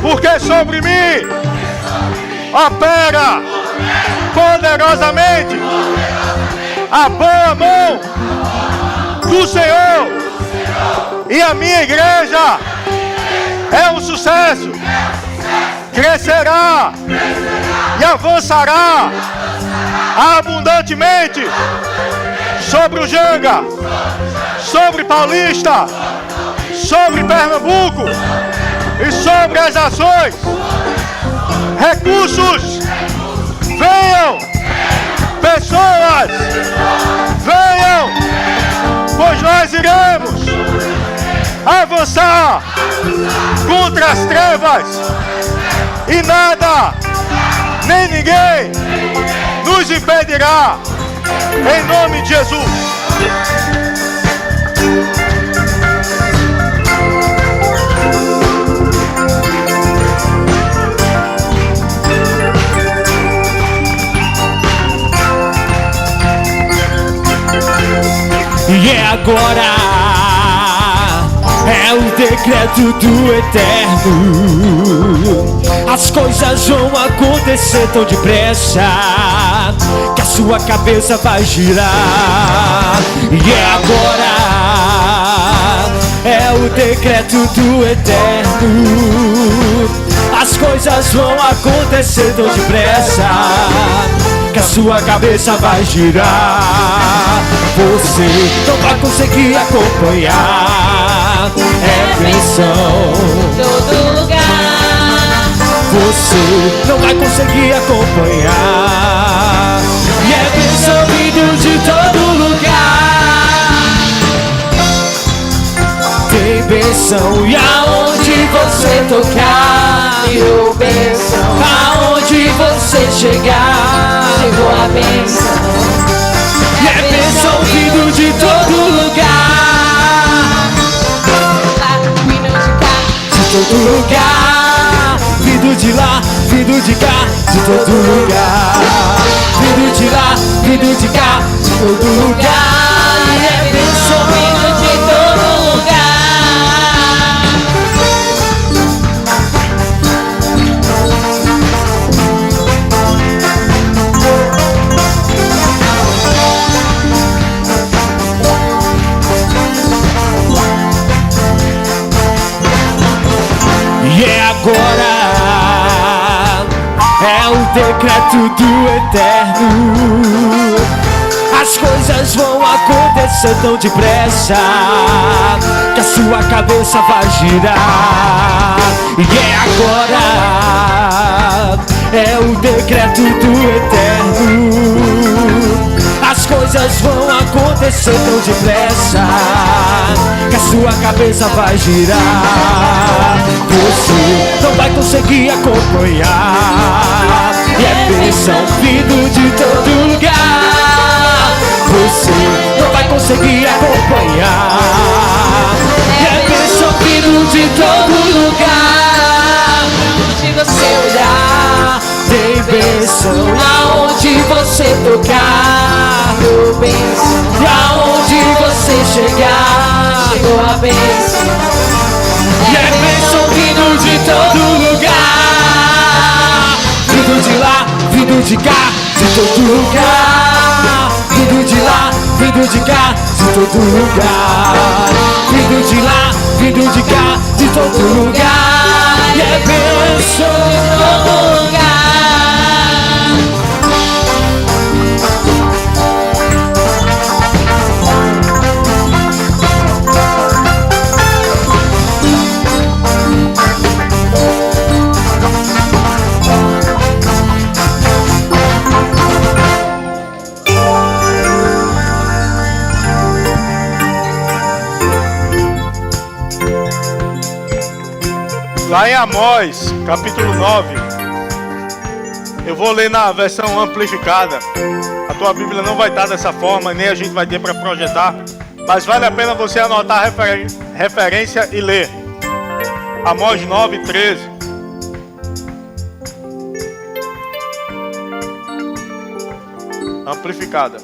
porque sobre mim opera poderosamente a boa mão do Senhor, e a minha igreja é um sucesso, crescerá e avançará abundantemente sobre o Janga, sobre Paulista, sobre Pernambuco e sobre as ações. Recursos venham, pessoas venham, pois nós iremos avançar contra as trevas e nada nem ninguém nos impedirá, em nome de Jesus. E é agora, é o decreto do Eterno. As coisas vão acontecer tão depressa que a sua cabeça vai girar. E é agora, é o decreto do Eterno. As coisas vão acontecer tão depressa que a sua cabeça vai girar. Você não vai conseguir acompanhar. É bênção em todo lugar. Você não vai conseguir acompanhar. E é bênção vindo de todo lugar. Tem bênção e aonde você tocar, Virou bênção, aonde você chegar, chegou a bênção. e é bênção vindo de todo lugar, Lá, vindo de cá, de todo lugar, vindo de lá, vindo de cá, de todo lugar, vindo de lá, vindo de cá, de todo lugar, e é bênção vindo de todo lugar. E é agora, é o decreto do Eterno. As coisas vão acontecer tão depressa que a sua cabeça vai girar. E é agora, é o decreto do Eterno. As coisas vão acontecer tão depressa que a sua cabeça vai girar. Você não vai conseguir acompanhar. E é bênção vindo de todo lugar. Você não vai conseguir acompanhar. E é bênção vindo de todo lugar. Se você olhar, Tem bênção aonde você tocar, virou bênção. e aonde você chegar. Chegou a bênção. E é bênção vindo de todo lugar. Vindo de lá, vindo de cá, de todo lugar. Vindo de lá, vindo de cá, de todo lugar. Vindo de lá, vindo de cá, de todo lugar. E é bênção Em todo lugar. Lá em Amós, capítulo 9, eu vou ler na versão amplificada. A tua Bíblia não vai estar dessa forma, nem a gente vai ter para projetar, mas vale a pena você anotar a referência e ler. Amós 9, 13. Amplificada.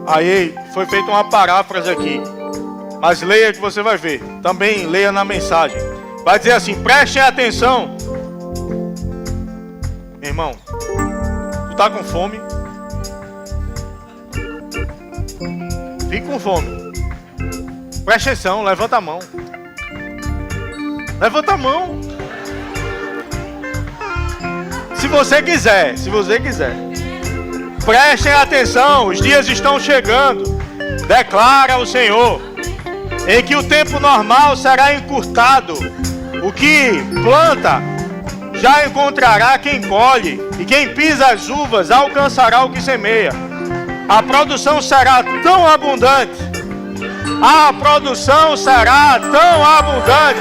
Aí foi feita uma paráfrase aqui. Mas leia que você vai ver. Também leia na mensagem. Vai dizer assim: prestem atenção. Meu irmão, tu tá com fome? Fique com fome. Preste atenção, levanta a mão. Levanta a mão. Se você quiser. Prestem atenção, os dias estão chegando. Declara o Senhor, em que o tempo normal será encurtado. O que planta já encontrará quem colhe, e quem pisa as uvas alcançará o que semeia. A produção será tão abundante. A produção será tão abundante.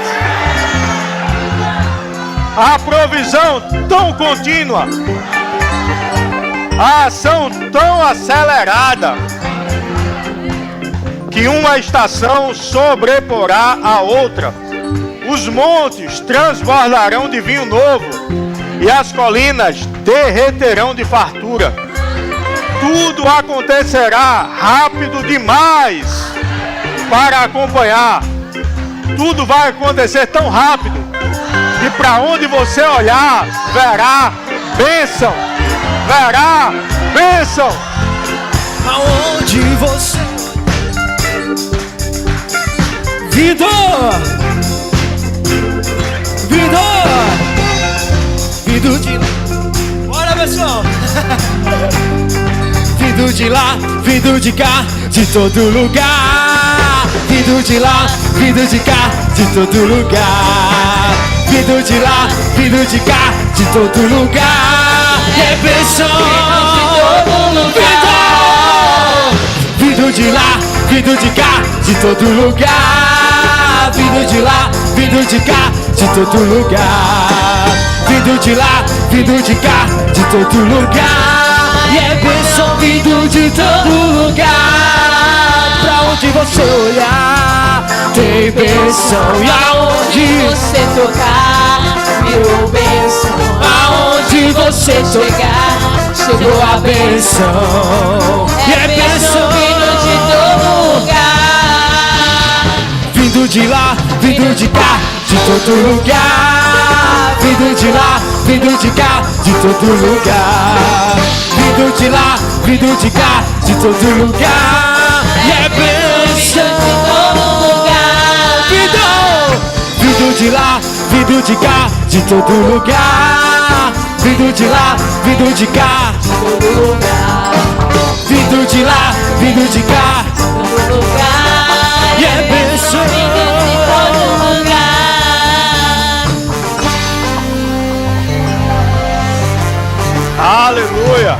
A provisão tão contínua. A ação tão acelerada, que uma estação sobreporá a outra. Os montes transbordarão de vinho novo, e as colinas derreterão de fartura. Tudo acontecerá rápido demais para acompanhar. Tudo vai acontecer tão rápido que para onde você olhar, verá bênção. Verá bênção. Aonde você... Vindo de... Bora, pessoal. Vindo de lá, vindo de cá, de todo lugar. Vindo de lá, vindo de cá, de todo lugar. Vindo de lá, vindo de cá, de todo lugar. É bênção de todo lugar. Vindo de lá, vindo de cá, de todo lugar. Vindo de lá, vindo de cá, de todo lugar. Vindo de lá, vindo de cá, de todo lugar. E é bênção vindo de todo lugar. Pra onde você olhar, tem bênção. E aonde você tocar, virou bênção. Aonde você Chegar, chegou a bênção. E é bênção vindo de todo lugar. Vindo de lá, vindo de cá, de todo lugar. Vindo de lá, vindo de cá, de todo lugar. Vindo de lá, vindo de cá, de todo lugar. E é bênção de todo lugar. Vindo de lá, vindo de cá, de todo lugar. Vindo de lá, vindo de cá, De todo lugar. vindo de lá, vindo de cá. De todo lugar. E é bênção Vindo de todo lugar. Aleluia.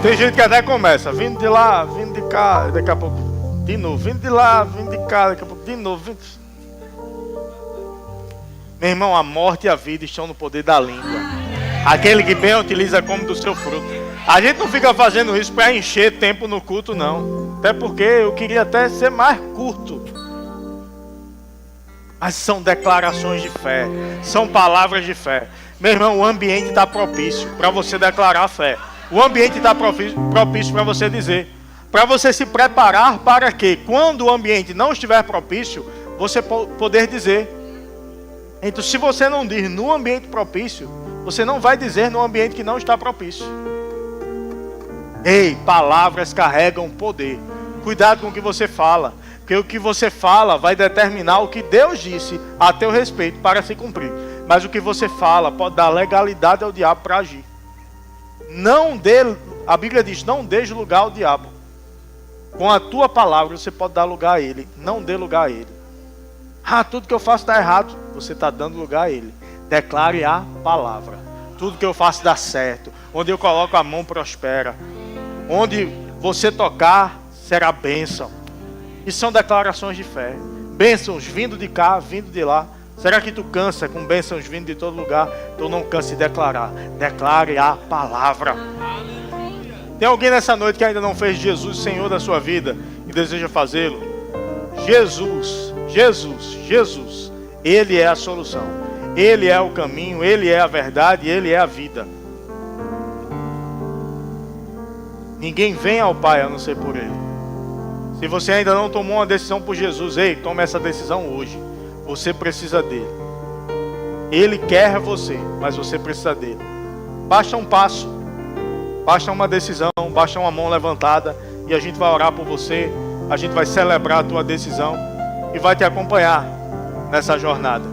Tem gente que até começa, vindo de lá, vindo de cá, daqui a pouco, de novo, vindo de lá, vindo de cá, daqui a pouco, de novo, vindo... Meu irmão, a morte e a vida estão no poder da língua. Aquele que bem utiliza come do seu fruto. A gente não fica fazendo isso para encher tempo no culto, não. Até porque eu queria até ser mais curto. Mas são declarações de fé, são palavras de fé. Meu irmão, o ambiente está propício para você declarar a fé. O ambiente está propício para você dizer. Para você se preparar para que, quando o ambiente não estiver propício, você poder dizer. Então, se você não diz no ambiente propício, você não vai dizer no ambiente que não está propício. Ei, palavras carregam poder. Cuidado com o que você fala, porque o que você fala vai determinar o que Deus disse a teu respeito para se cumprir. Mas o que você fala pode dar legalidade ao diabo para agir. Não dê, a Bíblia diz, não deixe lugar ao diabo. Com a tua palavra você pode dar lugar a ele. Não dê lugar a ele. Ah, tudo que eu faço está errado. Você está dando lugar a ele. Declare a palavra. Tudo que eu faço dá certo. Onde eu coloco a mão prospera. Onde você tocar será bênção. E são declarações de fé. Bênçãos vindo de cá, vindo de lá. Será que tu cansa com bênçãos vindo de todo lugar? Tu não cansa de declarar. Declare a palavra. Tem alguém nessa noite que ainda não fez Jesus Senhor da sua vida e deseja fazê-lo? Jesus, Jesus, Jesus. Ele é a solução. Ele é o caminho, Ele é a verdade, Ele é a vida. Ninguém vem ao Pai a não ser por Ele. Se você ainda não tomou uma decisão por Jesus, ei, tome essa decisão hoje. Você precisa dele. Ele quer você, mas você precisa dele. Basta um passo, basta uma decisão, basta uma mão levantada e a gente vai orar por você. A gente vai celebrar a tua decisão e vai te acompanhar nessa jornada.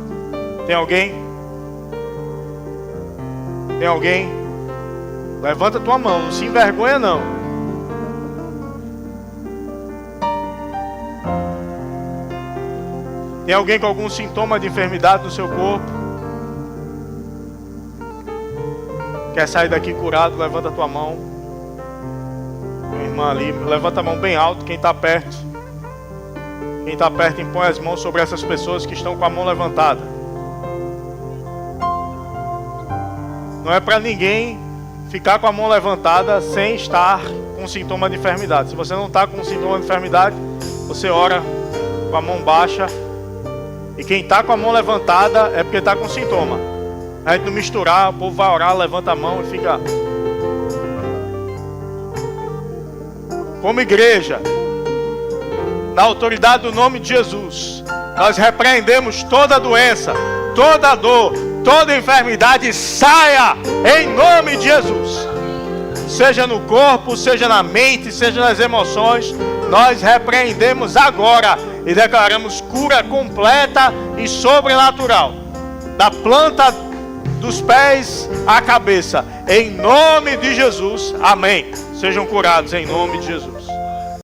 Tem alguém? Tem alguém? Levanta a tua mão, não se envergonha não. Tem alguém com algum sintoma de enfermidade no seu corpo? Quer sair daqui curado? Levanta a tua mão. Minha irmã ali, levanta a mão bem alto. Quem está perto? Quem está perto, impõe as mãos sobre essas pessoas que estão com a mão levantada. Não é para ninguém ficar com a mão levantada sem estar com sintoma de enfermidade. Se você não está com sintoma de enfermidade, você ora com a mão baixa. E quem está com a mão levantada é porque está com sintoma. A gente não misturar, o povo vai orar, levanta a mão e fica como igreja, na autoridade do nome de Jesus, nós repreendemos toda doença, toda dor, toda enfermidade, saia em nome de Jesus. Seja no corpo, seja na mente, seja nas emoções, nós repreendemos agora e declaramos cura completa e sobrenatural, da planta dos pés à cabeça, em nome de Jesus, amém. Sejam curados em nome de Jesus.